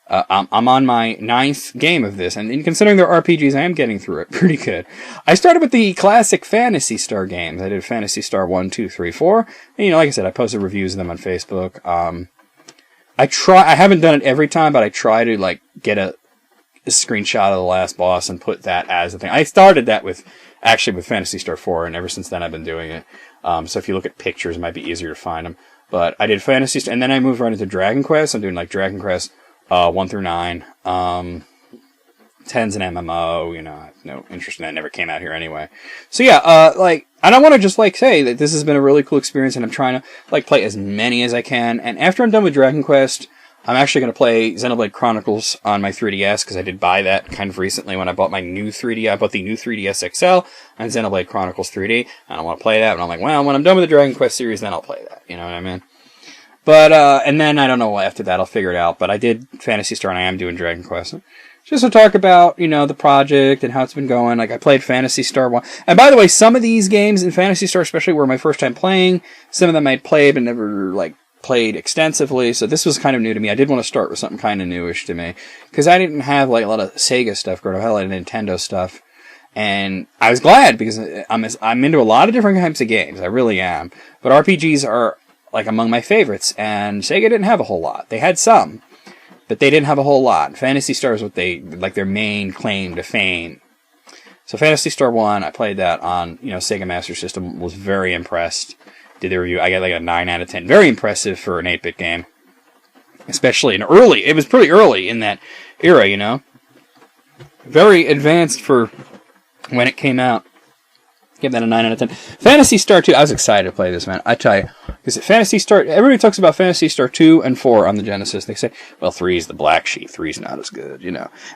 I'm on my 9th game of this, and considering they're RPGs, I am getting through it pretty good. I started with the classic Phantasy Star games. I did Phantasy Star 1, 2, 3, 4. And, like I said, I posted reviews of them on Facebook. I haven't done it every time, but I try to, get a screenshot of the last boss and put that as a thing. I started that with Phantasy Star 4, and ever since then I've been doing it. So if you look at pictures, it might be easier to find them. But I did Phantasy Star, and then I moved right into Dragon Quest. I'm doing, Dragon Quest 1 through 9. 10's an MMO, I have no interest in that. It never came out here anyway. So yeah, and I want to just, say that this has been a really cool experience, and I'm trying to, play as many as I can. And after I'm done with Dragon Quest, I'm actually going to play Xenoblade Chronicles on my 3DS, because I did buy that kind of recently when I bought my new 3DS. I bought the new 3DS XL and Xenoblade Chronicles 3D, and I want to play that, and I'm like, well, when I'm done with the Dragon Quest series, then I'll play that. You know what I mean? But, and then I don't know, after that I'll figure it out, but I did Phantasy Star and I am doing Dragon Quest. Just to talk about, the project and how it's been going. I played Phantasy Star 1. And by the way, some of these games in Phantasy Star especially were my first time playing. Some of them I'd played but never, played extensively, so this was kind of new to me. I did want to start with something kind of newish to me, because I didn't have, a lot of Sega stuff growing up. I had Nintendo stuff. And I was glad, because I'm into a lot of different types of games. I really am. But RPGs are among my favorites, and Sega didn't have a whole lot. They had some, but they didn't have a whole lot. Phantasy Star is what they, their main claim to fame. So Phantasy Star 1, I played that on, Sega Master System, was very impressed. Did the review, I got a 9 out of 10. Very impressive for an 8-bit game. Especially it was pretty early in that era, Very advanced for when it came out. Give that a 9 out of 10. Phantasy Star 2, I was excited to play this, man. I tell you. Because Phantasy Star, everybody talks about Phantasy Star 2 and 4 on the Genesis. They say, well, 3's the black sheep. 3's not as good,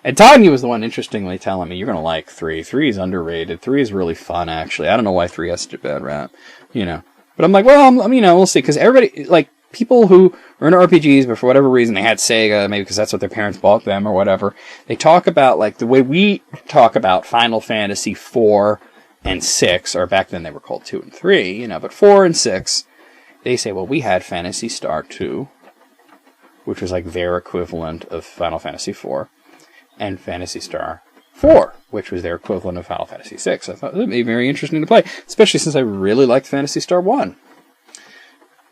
And Tanya was the one, interestingly, telling me, you're going to like 3. 3 is underrated. 3 is really fun, actually. I don't know why 3 has such a bad rap, But I'm like, well, we'll see. Because everybody, people who are into RPGs, but for whatever reason, they had Sega, maybe because that's what their parents bought them or whatever. They talk about, the way we talk about Final Fantasy 4 and 6, or back then they were called 2 and 3, but 4 and 6, they say, well, we had Phantasy Star 2, which was their equivalent of Final Fantasy 4, and Phantasy Star 4, which was their equivalent of Final Fantasy 6. I thought it would be very interesting to play, especially since I really liked Phantasy Star 1.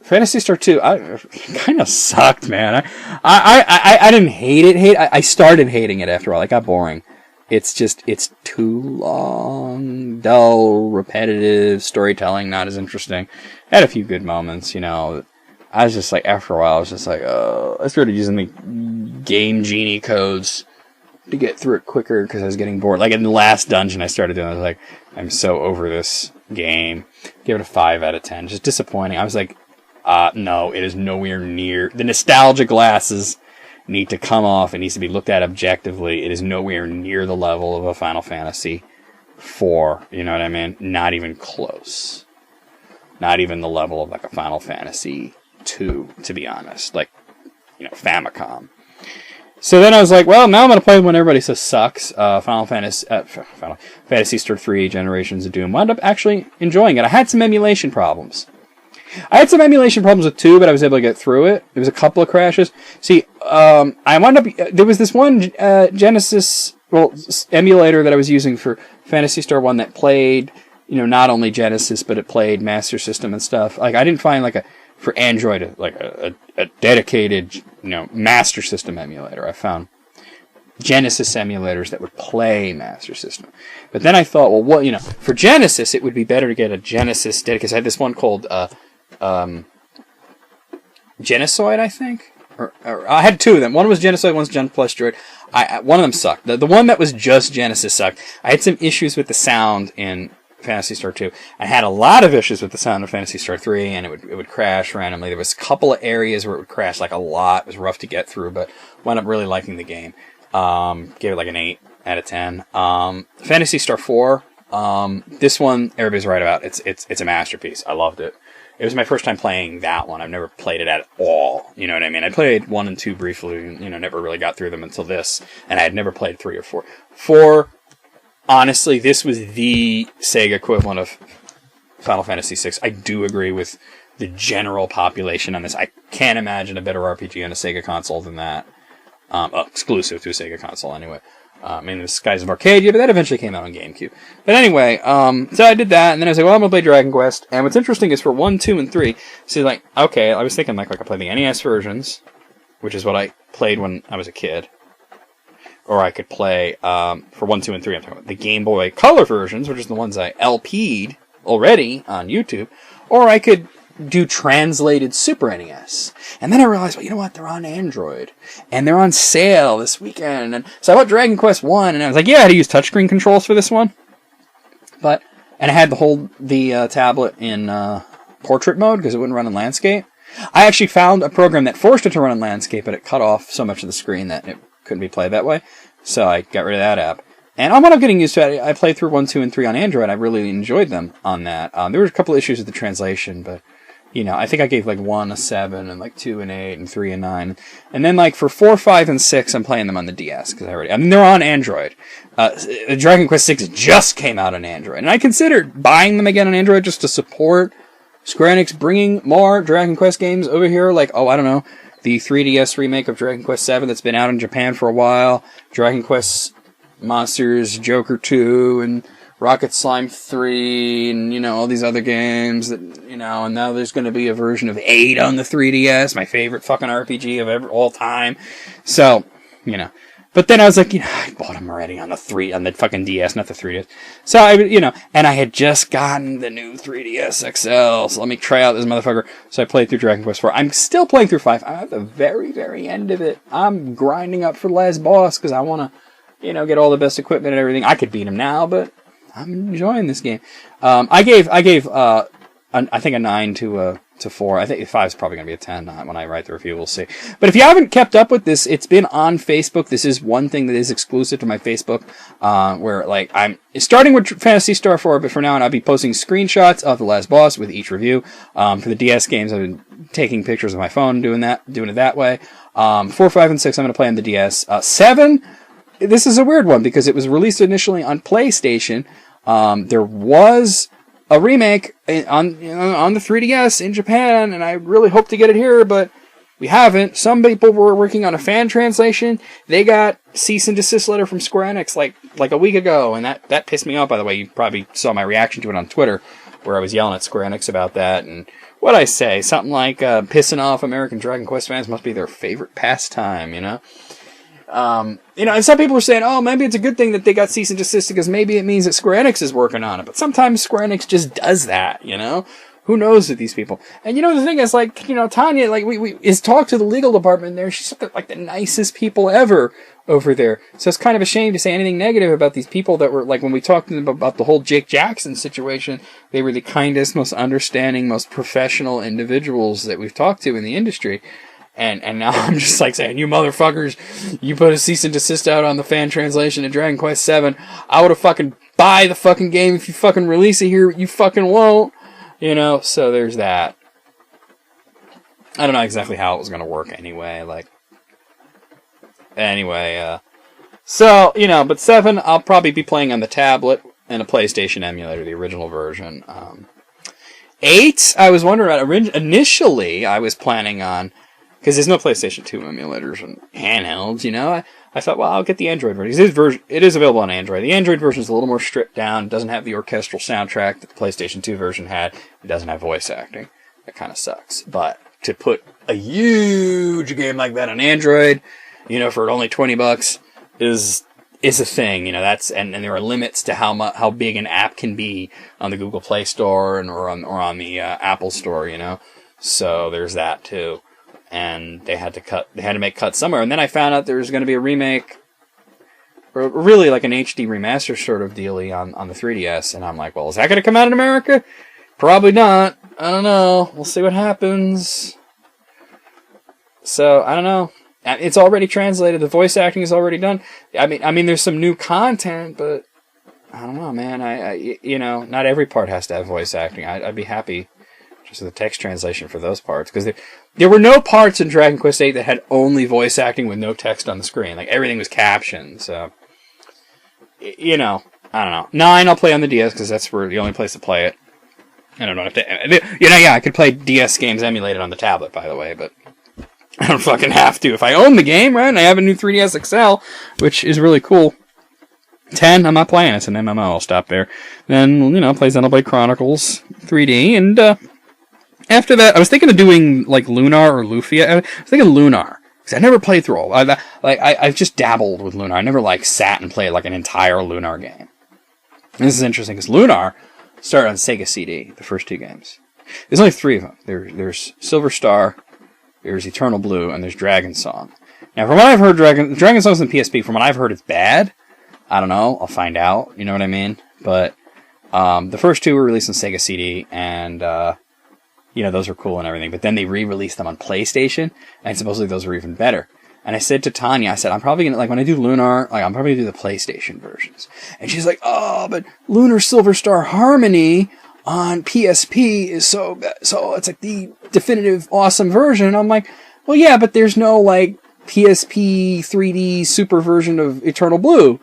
Phantasy Star 2, I kind of sucked, man. I didn't hate it. I started hating it after a while. It got boring. It's too long, dull, repetitive, storytelling, not as interesting. Had a few good moments, I was just after a while, I was just I started using the Game Genie codes to get through it quicker because I was getting bored. In the last dungeon I started doing, I was I'm so over this game. Give it a 5 out of 10. Just disappointing. I was no, it is nowhere near. The nostalgia glasses need to come off. It needs to be looked at objectively. It is nowhere near the level of a Final Fantasy 4. You know what I mean? Not even close. Not even the level of a Final Fantasy 2, to be honest. Famicom. So then I was well, now I'm going to play when everybody says sucks. Final Fantasy Star 3 Generations of Doom. Wound up actually enjoying it. I had some emulation problems. I had some emulation problems with 2, but I was able to get through it. There was a couple of crashes. See, I wound up... There was this one Genesis emulator that I was using for Phantasy Star 1 that played, not only Genesis, but it played Master System and stuff. I didn't find, for Android, a dedicated, Master System emulator. I found Genesis emulators that would play Master System. But then I thought, well, for Genesis, it would be better to get a Genesis dedicated, because I had this one called... Genozoid, I think? Or I had 2 of them. One was Genozoid, one's Gen Plus Droid. One of them sucked. The one that was just Genesis sucked. I had some issues with the sound in Phantasy Star 2. I had a lot of issues with the sound of Phantasy Star 3, and it would crash randomly. There was a couple of areas where it would crash a lot. It was rough to get through, but wound up really liking the game. Gave it an 8 out of 10. Phantasy Star 4, this one, everybody's right about. It's a masterpiece. I loved it. It was my first time playing that one. I've never played it at all. You know what I mean? I played 1 and 2 briefly, never really got through them until this. And I had never played 3 or 4. 4, honestly, this was the Sega equivalent of Final Fantasy 6. I do agree with the general population on this. I can't imagine a better RPG on a Sega console than that. Exclusive to a Sega console, anyway. In the Skies of Arcadia, but that eventually came out on GameCube. But anyway, so I did that, and then I was like, well, I'm gonna play Dragon Quest. And what's interesting is for 1, 2, and 3, so like, okay, I was thinking like I could play the NES versions, which is what I played when I was a kid. Or I could play, for 1, 2, and 3, I'm talking about the Game Boy Color versions, which is the ones I LP'd already on YouTube. Or I could do translated Super NES. And then I realized, well, you know what? They're on Android. And they're on sale this weekend. And so I bought Dragon Quest 1, and I was like, yeah, I had to use touchscreen controls for this one. And I had to hold the tablet in portrait mode because it wouldn't run in landscape. I actually found a program that forced it to run in landscape, but it cut off so much of the screen that it couldn't be played that way. So I got rid of that app. And I'm getting used to it. I played through 1, 2, and 3 on Android. I really enjoyed them on that. There were a couple of issues with the translation, but, you know, I think I gave like 1 a 7, and like 2 an 8, and 3 a 9. And then like for 4, 5, and 6, I'm playing them on the DS, because they're on Android. Dragon Quest 6 just came out on Android. And I considered buying them again on Android just to support Square Enix bringing more Dragon Quest games over here. Like, I don't know, the 3DS remake of Dragon Quest 7 that's been out in Japan for a while, Dragon Quest Monsters, Joker 2, and Rocket Slime 3, and, you know, all these other games that, you know, and now there's going to be a version of 8 on the 3DS, my favorite fucking RPG of all time. So, you know. But then I was like, you know, I bought them already on the fucking DS, not the 3DS. So and I had just gotten the new 3DS XL, so let me try out this motherfucker. So I played through Dragon Quest 4. I'm still playing through 5. I'm at the very, very end of it. I'm grinding up for the last boss, because I want to, you know, get all the best equipment and everything. I could beat him now, but I'm enjoying this game. I gave I think a 9 to 4. I think 5 is probably going to be a 10 when I write the review. We'll see. But if you haven't kept up with this, it's been on Facebook. This is one thing that is exclusive to my Facebook, where like I'm starting with Phantasy Star 4, but for now on I'll be posting screenshots of the last boss with each review. For the DS games, I've been taking pictures of my phone, doing it that way. 4, 5, and 6, I'm going to play on the DS. 7, this is a weird one because it was released initially on PlayStation. There was a remake on the 3DS in Japan, and I really hope to get it here, but we haven't. Some people were working on a fan translation. They got cease and desist letter from Square Enix like a week ago, and that pissed me off, by the way. You probably saw my reaction to it on Twitter, where I was yelling at Square Enix about that, and what'd I say? Something like, pissing off American Dragon Quest fans must be their favorite pastime, you know? And some people are saying, oh, maybe it's a good thing that they got cease and desist because maybe it means that Square Enix is working on it. But sometimes Square Enix just does that, you know? Who knows with these people? And you know, the thing is, like, you know, Tanya, like, we is talked to the legal department there. She's like the nicest people ever over there. So it's kind of a shame to say anything negative about these people that were, like, when we talked to them about the whole Jake Jackson situation, they were the kindest, most understanding, most professional individuals that we've talked to in the industry. And now I'm just like saying, you motherfuckers, you put a cease and desist out on the fan translation of Dragon Quest 7. I would have fucking buy the fucking game if you fucking release it here. You fucking won't. You know, so there's that. I don't know exactly how it was going to work anyway. So, you know, but 7, I'll probably be playing on the tablet and a PlayStation emulator, the original version. 8, I was wondering, initially I was planning on, because there's no PlayStation 2 emulators and handhelds, you know. I thought, well, I'll get the Android version. It is available on Android. The Android version is a little more stripped down. It doesn't have the orchestral soundtrack that the PlayStation 2 version had. It doesn't have voice acting. That kind of sucks. But to put a huge game like that on Android, you know, for only $20 is a thing. You know, and there are limits to how big an app can be on the Google Play Store or on the Apple Store, you know. So there's that too. And they had to make cuts somewhere. And then I found out there was going to be a remake, or really like an HD remaster sort of dealie on the 3DS. And I'm like, well, is that going to come out in America? Probably not. I don't know. We'll see what happens. So, I don't know. It's already translated. The voice acting is already done. I mean, there's some new content, but I don't know, man. You know, not every part has to have voice acting. I'd be happy just with the text translation for those parts, because there were no parts in Dragon Quest VIII that had only voice acting with no text on the screen. Like, everything was captioned, so, you know, I don't know. 9 I'll play on the DS, because that's the only place to play it. I don't know if I could play DS games emulated on the tablet, by the way, but I don't fucking have to. If I own the game, right, and I have a new 3DS XL, which is really cool. 10, I'm not playing. It's an MMO. I'll stop there. Then, play Xenoblade Chronicles 3D. And after that, I was thinking of doing, like, Lunar or Lufia. I was thinking Lunar. Because I never played through all. I've just dabbled with Lunar. I never, like, sat and played, like, an entire Lunar game. And this is interesting, because Lunar started on Sega CD, the first 2 games. There's only 3 of them. There's Silver Star, there's Eternal Blue, and there's Dragon Song. Now, from what I've heard, Dragon Song's in PSP. From what I've heard, it's bad. I don't know. I'll find out. You know what I mean? But the first 2 were released on Sega CD, and those were cool and everything. But then they re-released them on PlayStation, and supposedly those were even better. And I said to Tanya, I said, I'm probably gonna, like, when I do Lunar, like, I'm probably gonna do the PlayStation versions. And she's like, oh, but Lunar Silver Star Harmony on PSP is so it's like the definitive awesome version. And I'm like, well, yeah, but there's no, like, PSP 3D super version of Eternal Blue.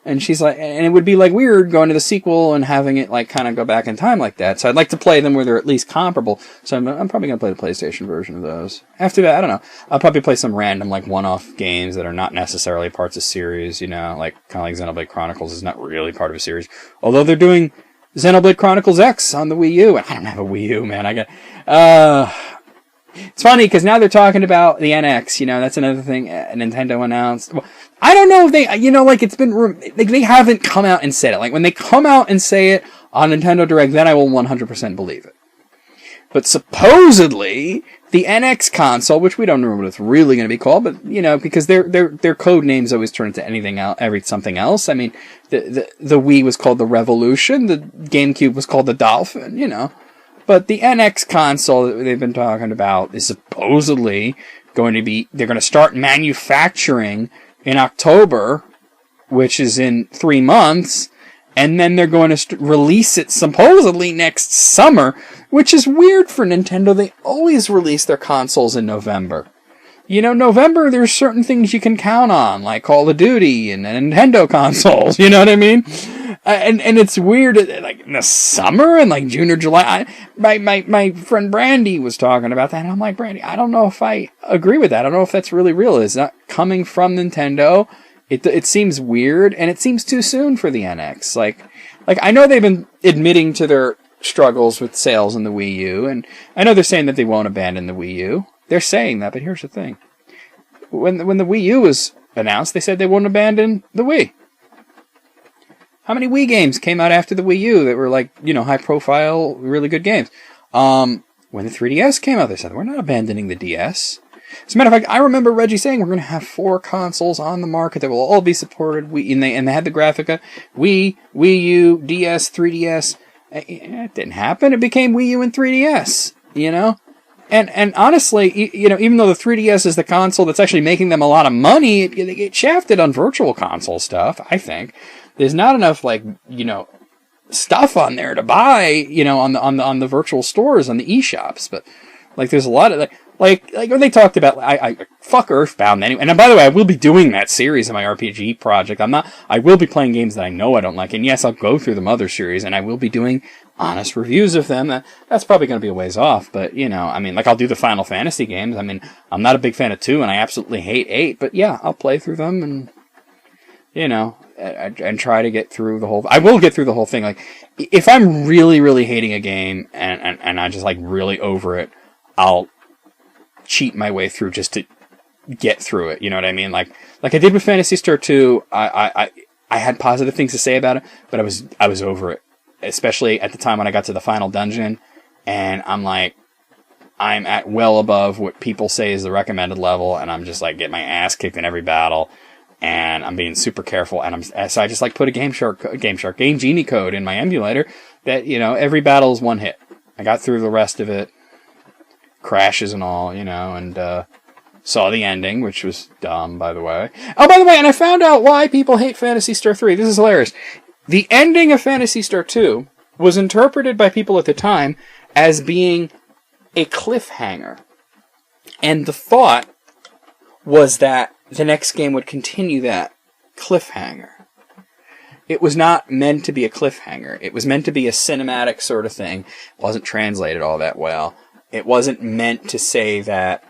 And she's like, and it would be, like, weird going to the sequel and having it, like, kind of go back in time like that. So I'd like to play them where they're at least comparable. So I'm probably going to play the PlayStation version of those. After that, I don't know. I'll probably play some random, like, one-off games that are not necessarily parts of series, like, kind of like Xenoblade Chronicles is not really part of a series. Although they're doing Xenoblade Chronicles X on the Wii U. And I don't have a Wii U, man. It's funny, because now they're talking about the NX, that's another thing Nintendo announced. Well, I don't know if they, like, it's been, they haven't come out and said it. Like, when they come out and say it on Nintendo Direct, then I will 100% believe it. But supposedly, the NX console, which we don't know what it's really going to be called, but, because their code names always turn into anything else, something else. I mean, the Wii was called the Revolution, the GameCube was called the Dolphin, But the NX console that they've been talking about is supposedly going to be, they're going to start manufacturing in October, which is in 3 months, and then they're going to release it supposedly next summer, which is weird for Nintendo. They always release their consoles in November. November, there's certain things you can count on, like Call of Duty and Nintendo consoles, you know what I mean? And it's weird, like, in the summer and, like, June or July. My friend Brandy was talking about that, and I'm like, Brandy, I don't know if I agree with that. I don't know if that's really real. It's not coming from Nintendo. It seems weird, and it seems too soon for the NX. Like, I know they've been admitting to their struggles with sales in the Wii U, and I know they're saying that they won't abandon the Wii U. They're saying that, but here's the thing. When the Wii U was announced, they said they wouldn't abandon the Wii. How many Wii games came out after the Wii U that were, like, high profile, really good games? When the 3DS came out, they said, we're not abandoning the DS. As a matter of fact, I remember Reggie saying we're going to have 4 consoles on the market that will all be supported. And they had the Graphica, Wii U, DS, 3DS. It didn't happen. It became Wii U and 3DS, And honestly, even though the 3DS is the console that's actually making them a lot of money, it get shafted on virtual console stuff, I think. There's not enough, like, stuff on there to buy, on the virtual stores, on the eShops. But, like, there's a lot of, like when they talked about, I fuck Earthbound anyway. And by the way, I will be doing that series in my RPG project. I will be playing games that I know I don't like. And yes, I'll go through the other series, and I will be doing honest reviews of them. That's probably going to be a ways off. But, I'll do the Final Fantasy games. I'm not a big fan of 2, and I absolutely hate 8. But yeah, I'll play through them, and, and try to get through the whole. I will get through the whole thing. Like, if I'm really, really hating a game and I just, like, really over it, I'll cheat my way through just to get through it. You know what I mean? Like I did with Phantasy Star 2. I had positive things to say about it, but I was over it, especially at the time when I got to the final dungeon, and I'm at well above what people say is the recommended level, and I'm just, like, getting my ass kicked in every battle. And I'm being super careful, so I just, like, put a Game Genie code in my emulator that, every battle is one hit. I got through the rest of it, crashes and all, and saw the ending, which was dumb, by the way. Oh, by the way, and I found out why people hate Phantasy Star 3. This is hilarious. The ending of Phantasy Star 2 was interpreted by people at the time as being a cliffhanger. And the thought was that the next game would continue that cliffhanger. It was not meant to be a cliffhanger. It was meant to be a cinematic sort of thing. It wasn't translated all that well. It wasn't meant to say that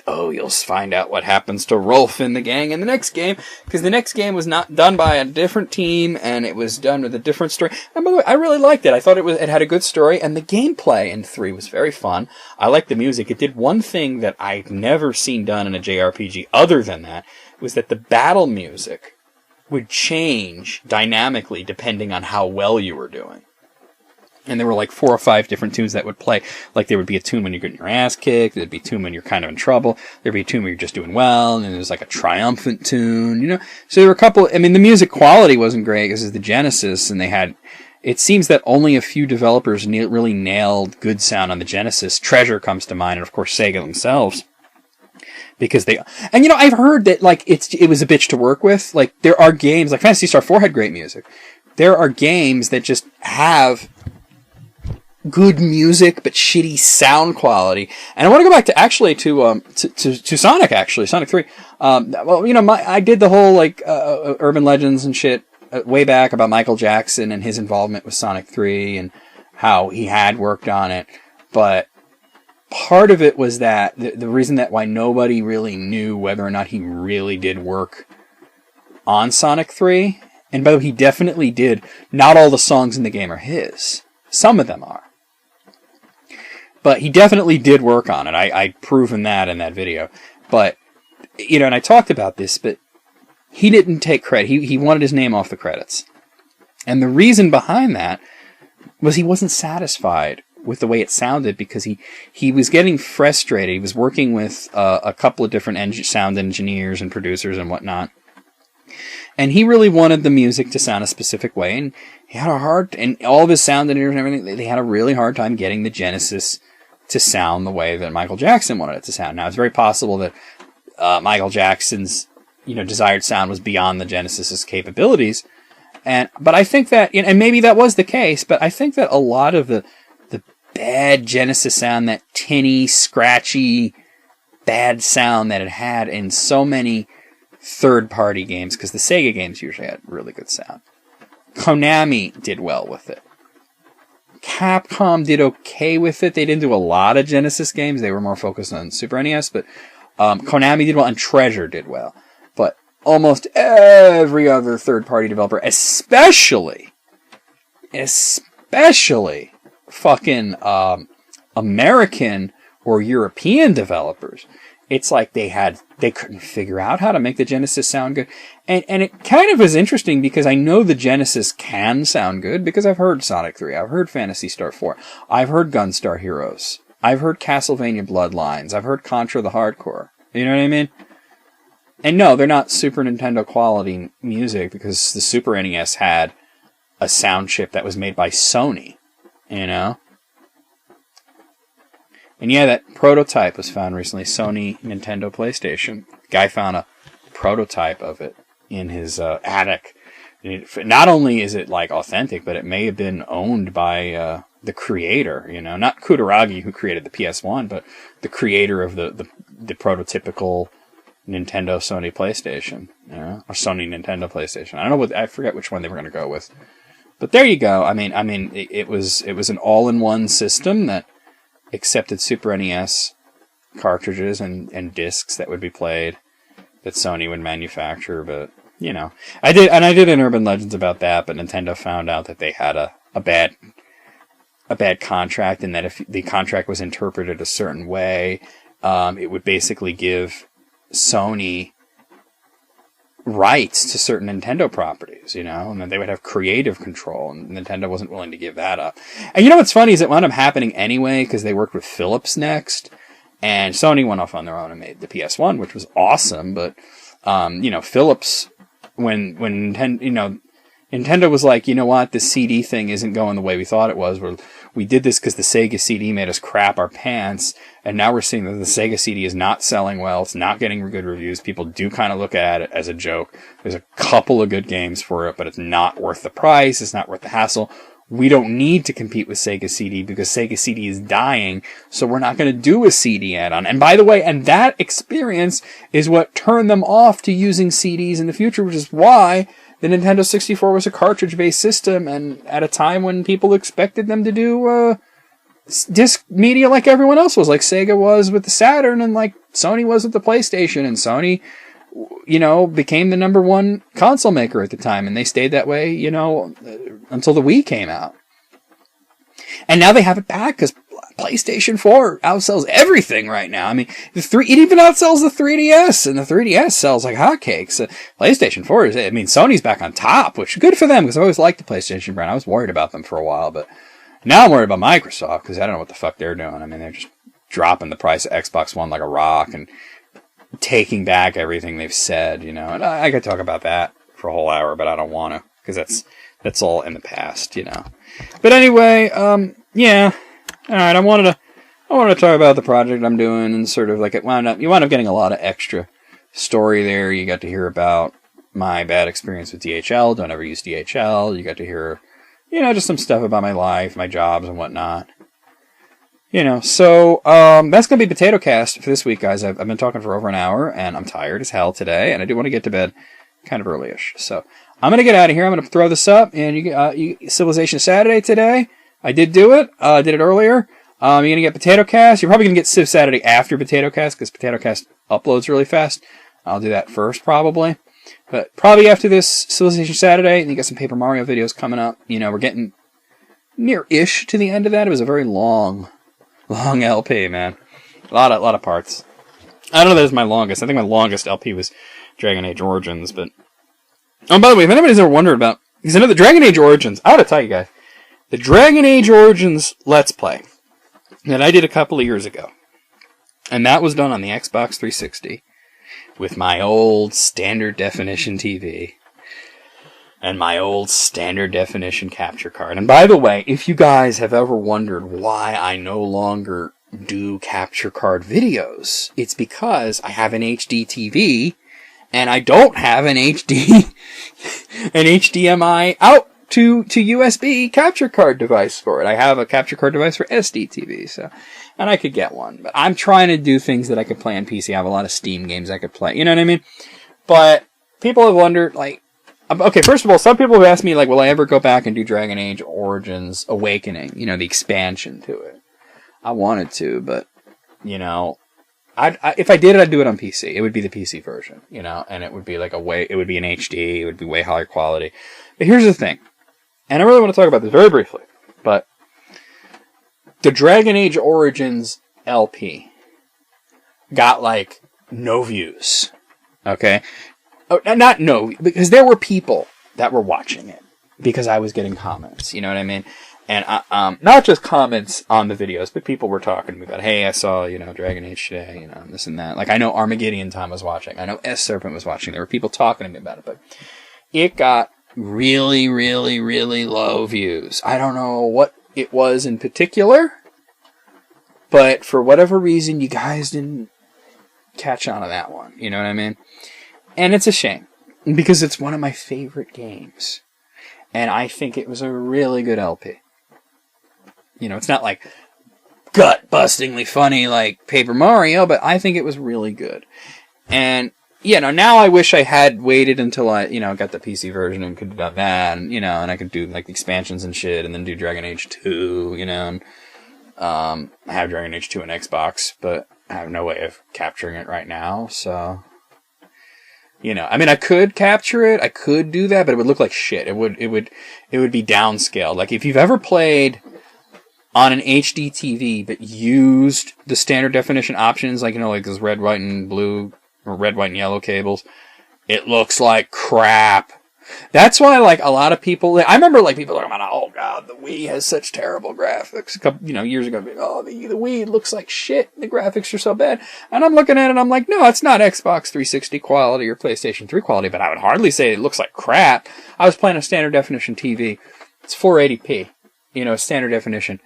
you'll find out what happens to Rolf and the gang in the next game, because the next game was not done by a different team, and it was done with a different story. And by the way, I really liked it. I thought it had a good story, and the gameplay in 3 was very fun. I liked the music. It did one thing that I've never seen done in a JRPG other than that, was that the battle music would change dynamically depending on how well you were doing. And there were like 4 or 5 different tunes that would play. Like there would be a tune when you're getting your ass kicked. There'd be a tune when you're kind of in trouble. There'd be a tune when you're just doing well. And then there's like a triumphant tune, you know. So there were a couple. I mean, the music quality wasn't great because it's the Genesis, and they had. It seems that only a few developers really nailed good sound on the Genesis. Treasure comes to mind, and of course Sega themselves. Because they, and you know, I've heard that like it was a bitch to work with. Like there are games like Phantasy Star 4 had great music. There are games that just have good music but shitty sound quality. And I want to go back to actually to Sonic, actually Sonic 3. Well, you know, I did the whole like urban legends and shit way back about Michael Jackson and his involvement with Sonic 3 and how he had worked on it. But part of it was that the reason that why nobody really knew whether or not he really did work on Sonic 3, and by the way, he definitely did. Not all the songs in the game are his. Some of them are. But he definitely did work on it. I'd proven that in that video. But, you know, and I talked about this, but he didn't take credit. He wanted his name off the credits. And the reason behind that was he wasn't satisfied with the way it sounded because he was getting frustrated. He was working with a couple of different sound engineers and producers and whatnot. And he really wanted the music to sound a specific way. And he had and all of his sound engineers and everything, they had a really hard time getting the Genesis to sound the way that Michael Jackson wanted it to sound. Now, it's very possible that Michael Jackson's, you know, desired sound was beyond the Genesis's capabilities. But I think that, and maybe that was the case, but I think that a lot of the bad Genesis sound, that tinny, scratchy, bad sound that it had in so many third-party games, because the Sega games usually had really good sound. Konami did well with it. Capcom did okay with it. They didn't do a lot of Genesis games. They were more focused on Super NES, but Konami did well, and Treasure did well. But almost every other third-party developer, especially fucking American or European developers, it's like they couldn't figure out how to make the Genesis sound good. And it kind of is interesting because I know the Genesis can sound good because I've heard Sonic 3, I've heard Phantasy Star 4, I've heard Gunstar Heroes, I've heard Castlevania Bloodlines, I've heard Contra the Hardcore. You know what I mean? And no, they're not Super Nintendo quality music because the Super NES had a sound chip that was made by Sony, you know? And yeah, that prototype was found recently. Sony Nintendo PlayStation. The guy found a prototype of it in his attic. Not only is it like authentic, but it may have been owned by the creator. You know, not Kutaragi who created the PS1, but the creator of the prototypical Nintendo Sony PlayStation. You know, or Sony Nintendo PlayStation. I forget which one they were going to go with. But there you go. I mean, it was an all-in-one system that accepted Super NES cartridges and discs that would be played that Sony would manufacture, but you know, I did an Urban Legends about that, but Nintendo found out that they had a bad contract, and that if the contract was interpreted a certain way, it would basically give Sony rights to certain Nintendo properties, you know, and then they would have creative control, and Nintendo wasn't willing to give that up. And you know what's funny is it wound up happening anyway, because they worked with Philips next, and Sony went off on their own and made the PS1, which was awesome, but, you know, Philips, when Nintendo was like, you know what, the CD thing isn't going the way we thought it was. We did this because the Sega CD made us crap our pants, and now we're seeing that the Sega CD is not selling well. It's not getting good reviews. People do kind of look at it as a joke. There's a couple of good games for it, but it's not worth the price. It's not worth the hassle. We don't need to compete with Sega CD because Sega CD is dying, so we're not going to do a CD add-on. And by the way, and that experience is what turned them off to using CDs in the future, which is why the Nintendo 64 was a cartridge-based system, and at a time when people expected them to do disc media like everyone else was, like Sega was with the Saturn, and like Sony was with the PlayStation, and Sony, you know, became the number one console maker at the time, and they stayed that way, you know, until the Wii came out. And now they have it back because PlayStation 4 outsells everything right now. I mean, it even outsells the 3DS, and the 3DS sells like hotcakes. PlayStation 4 is, I mean, Sony's back on top, which is good for them because I always liked the PlayStation brand. I was worried about them for a while, but now I'm worried about Microsoft because I don't know what the fuck they're doing. I mean, they're just dropping the price of Xbox One like a rock and taking back everything they've said, you know. And I could talk about that for a whole hour, but I don't want to because that's all in the past, you know. But anyway, yeah. All right, I wanted to talk about the project I'm doing, and sort of like you wound up getting a lot of extra story there. You got to hear about my bad experience with DHL. Don't ever use DHL. You got to hear, you know, just some stuff about my life, my jobs, and whatnot. You know, so that's going to be POTATOCAST for this week, guys. I've been talking for over an hour, and I'm tired as hell today, and I do want to get to bed kind of early-ish. So I'm going to get out of here. I'm going to throw this up, and you Civilization Saturday today. I did do it. Did it earlier. You're going to get POTATOCAST. You're probably going to get Civ Saturday after POTATOCAST, because POTATOCAST uploads really fast. I'll do that first, probably. But probably after this Civilization Saturday, and you got some Paper Mario videos coming up. You know, we're getting near-ish to the end of that. It was a very long LP, man. A lot of parts. I don't know if that was my longest. I think my longest LP was Dragon Age Origins, but... Oh, by the way, if anybody's ever wondered about... Because I know the Dragon Age Origins... I ought to tell you guys. The Dragon Age Origins Let's Play that I did a couple of years ago. And that was done on the Xbox 360 with my old standard definition TV and my old standard definition capture card. And by the way, if you guys have ever wondered why I no longer do capture card videos, it's because I have an HD TV and I don't have an HDMI out to USB capture card device for it. I have a capture card device for SD TV, so, and I could get one. But I'm trying to do things that I could play on PC. I have a lot of Steam games I could play. You know what I mean? But people have wondered, like, okay, first of all, some people have asked me, like, will I ever go back and do Dragon Age Origins Awakening? You know, the expansion to it. I wanted to, but, you know, if I did it, I'd do it on PC. It would be the PC version, you know, and it would be like it would be in HD, it would be way higher quality. But here's the thing, and I really want to talk about this very briefly, but the Dragon Age Origins LP got, like, no views, okay? Oh, not no, because there were people that were watching it because I was getting comments, you know what I mean? And not just comments on the videos, but people were talking to me about, hey, I saw, you know, Dragon Age today, you know, this and that. Like, I know Armageddon Time was watching. I know S Serpent was watching. There were people talking to me about it, but it got really, really, really low views. I don't know what it was in particular, but for whatever reason, you guys didn't catch on to that one. You know what I mean? And it's a shame, because it's one of my favorite games. And I think it was a really good LP. You know, it's not like gut-bustingly funny like Paper Mario, but I think it was really good. And, you know, now I wish I had waited until I, you know, got the PC version and could have done that, and, you know, and I could do, like, expansions and shit, and then do Dragon Age 2, you know, and I have Dragon Age 2 on Xbox, but I have no way of capturing it right now, so... You know, I mean, I could capture it, I could do that, but it would look like shit. It would be downscaled. Like, if you've ever played on an HD TV but used the standard definition options, like, you know, like those red, white, and blue, or red, white, and yellow cables, it looks like crap. That's why, like, a lot of people, I remember, like, people talking about, oh god, the Wii has such terrible graphics. A couple, you know, years ago, oh, the Wii looks like shit, the graphics are so bad. And I'm looking at it, and I'm like, no, it's not Xbox 360 quality or PlayStation 3 quality, but I would hardly say it looks like crap. I was playing a standard definition TV. It's 480p, you know, standard definition.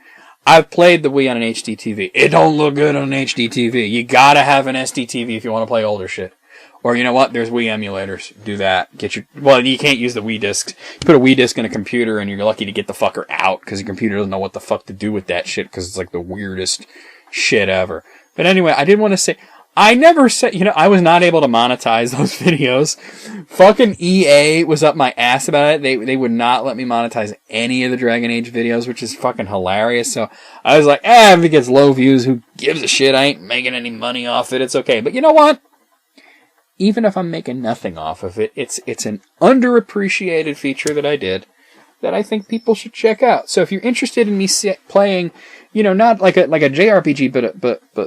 I've played the Wii on an HD TV. It don't look good on an HD TV. You gotta have an SD TV if you want to play older shit. Or, you know what, there's Wii emulators. Do that. Well, you can't use the Wii disc. You put a Wii disc in a computer and you're lucky to get the fucker out, because the computer doesn't know what the fuck to do with that shit, because it's like the weirdest shit ever. But anyway, I did want to say, I never said, I was not able to monetize those videos. Fucking EA was up my ass about it. They would not let me monetize any of the Dragon Age videos, which is fucking hilarious. So I was like, if it gets low views, who gives a shit? I ain't making any money off it. It's okay. But you know what? Even if I'm making nothing off of it, it's an underappreciated feature that I did that I think people should check out. So if you're interested in me playing, not like a JRPG, but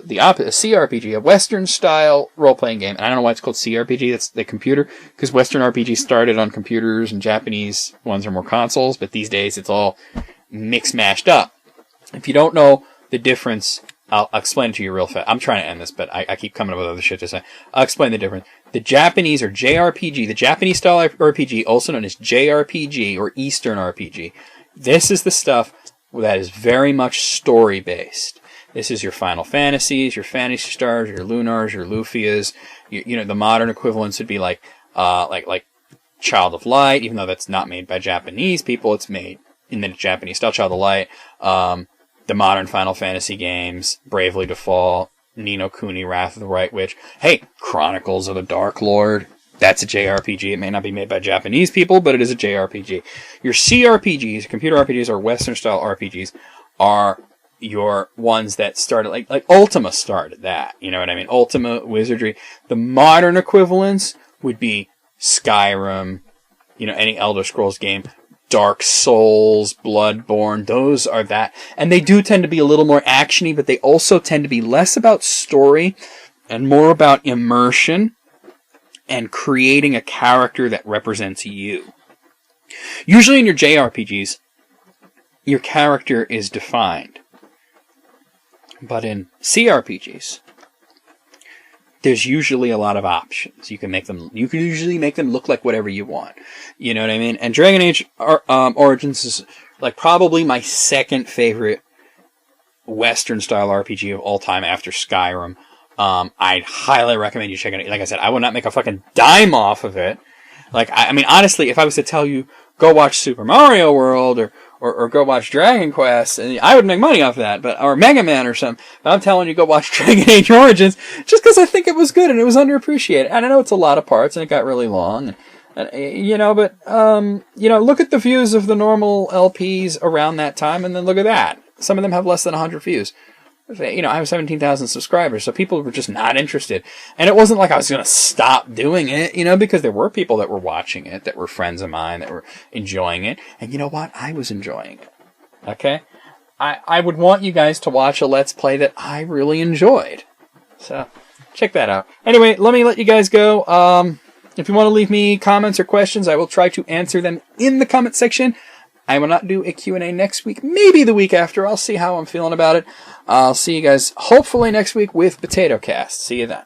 the opposite, a CRPG, a Western style role playing game. And I don't know why it's called CRPG. That's the computer, because Western RPGs started on computers and Japanese ones are more consoles. But these days it's all mashed up. If you don't know the difference, I'll explain it to you real fast. I'm trying to end this, but I keep coming up with other shit to say. I'll explain the difference. The Japanese, or JRPG, the Japanese style RPG, also known as JRPG or Eastern RPG. This is the stuff that is very much story-based. This is your Final Fantasies, your Phantasy Stars, your Lunars, your Lufias. The modern equivalents would be like Child of Light, even though that's not made by Japanese people. It's made in the Japanese style, Child of Light. The modern Final Fantasy games, Bravely Default, Ni no Kuni, Wrath of the White Witch. Hey, Chronicles of the Dark Lord. That's a JRPG. It may not be made by Japanese people, but it is a JRPG. Your CRPGs, computer RPGs, or Western-style RPGs, are your ones that started, like Ultima started that. You know what I mean? Ultima, Wizardry. The modern equivalents would be Skyrim, any Elder Scrolls game, Dark Souls, Bloodborne, those are that. And they do tend to be a little more actiony, but they also tend to be less about story and more about immersion and creating a character that represents you. Usually in your JRPGs, your character is defined. But in CRPGs, there's usually a lot of options. You can usually make them look like whatever you want. You know what I mean? And Dragon Age Origins is like probably my second favorite Western style RPG of all time after Skyrim. I'd highly recommend you check it out. Like I said, I would not make a fucking dime off of it. Like, I mean, honestly, if I was to tell you, go watch Super Mario World or go watch Dragon Quest, and I would make money off that, or Mega Man or something. But I'm telling you, go watch Dragon Age Origins, just because I think it was good and it was underappreciated. And I know it's a lot of parts and it got really long, but look at the views of the normal LPs around that time, and then look at that. Some of them have less than 100 views. I have 17,000 subscribers, so people were just not interested. And it wasn't like I was going to stop doing it, because there were people that were watching it, that were friends of mine, that were enjoying it. And you know what? I was enjoying it. Okay? I would want you guys to watch a Let's Play that I really enjoyed. So, check that out. Anyway, let me let you guys go. If you want to leave me comments or questions, I will try to answer them in the comment section. I will not do a Q&A next week, maybe the week after. I'll see how I'm feeling about it. I'll see you guys hopefully next week with POTATOCAST. See you then.